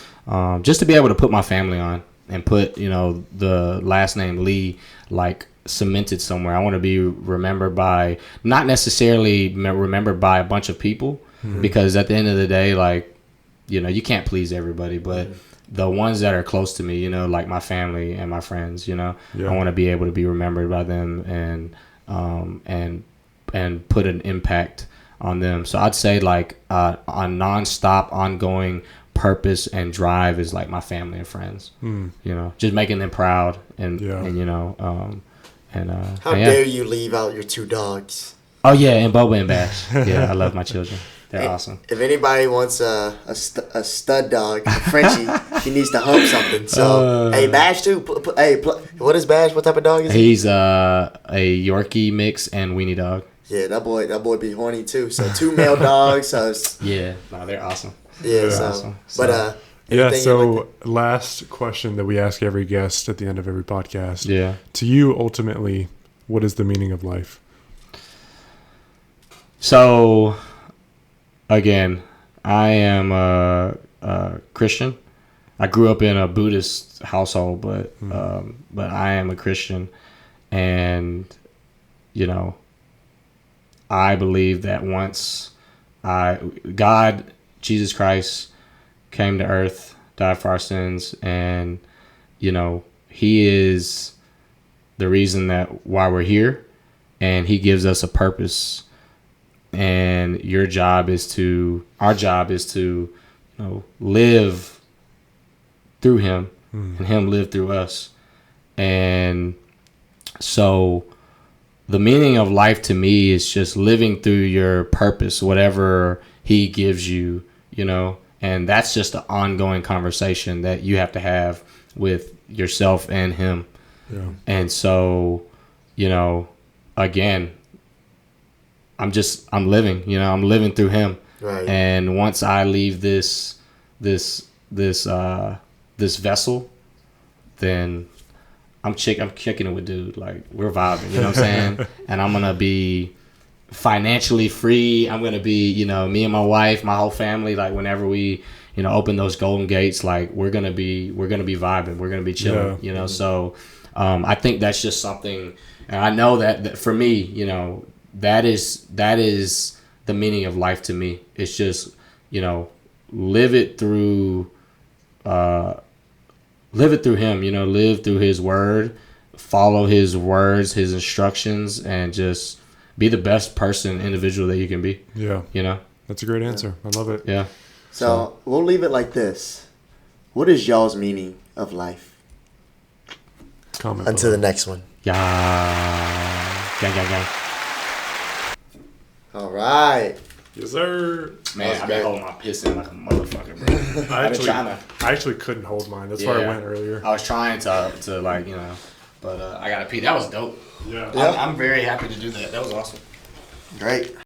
just to be able to put my family on and put, you know, the last name Lee, like, cemented somewhere. I want to be remembered by, not necessarily remembered by a bunch of people, because at the end of the day, like, you know, you can't please everybody, but the ones that are close to me, you know, like my family and my friends, you know, Yeah. I want to be able to be remembered by them and put an impact on them. So I'd say, like, a nonstop, ongoing purpose and drive is, like, my family and friends. You know, just making them proud, and Yeah. and, you know, How yeah. dare you leave out your two dogs? Oh yeah, and Boba and Bash. Yeah, I love my children. They're awesome. If anybody wants a stud dog, a Frenchie, he needs to hump something. So, hey, Bash too. What is Bash? What type of dog is he? He's a Yorkie mix and weenie dog. Yeah, that boy be horny too. So 2 male dogs. So Yeah, no, they're awesome. yeah, so awesome. but Yeah. anything you'd So like last question that we ask every guest at the end of every podcast. Yeah. To you, ultimately, what is the meaning of life? So, again, I am a Christian. I grew up in a Buddhist household, but I am a Christian, and, you know, I believe that once God, Jesus Christ, came to earth, died for our sins, and, you know, he is the reason that why we're here, and he gives us a purpose and our job is to, live through him and him live through us. And so the meaning of life to me is just living through your purpose, whatever he gives you, and that's just an ongoing conversation that you have to have with yourself and him. Yeah. And so, again, I'm living, I'm living through him. Right. And once I leave this vessel, then I'm kicking it with dude. Like, we're vibing, you know what I'm saying? And I'm gonna be financially free. I'm gonna be, me and my wife, my whole family, like whenever we, open those golden gates, like we're gonna be vibing, we're gonna be chilling, So I think that's just something, and I know that for me, that is the meaning of life to me. It's just, live it through him, live through his word, follow his words, his instructions, and just be the best individual that you can be. Yeah. That's a great answer. I love it. Yeah. So we'll leave it like this. What is y'all's meaning of life? Comment Until below. the next one. Yeah. Gang. All right. Yes, sir. Man, I've been holding my piss in like a motherfucker, bro. I actually couldn't hold mine. That's why I went earlier. I was trying to like, but I got to pee. That was dope. Yeah. I'm very happy to do that. That was awesome. Great.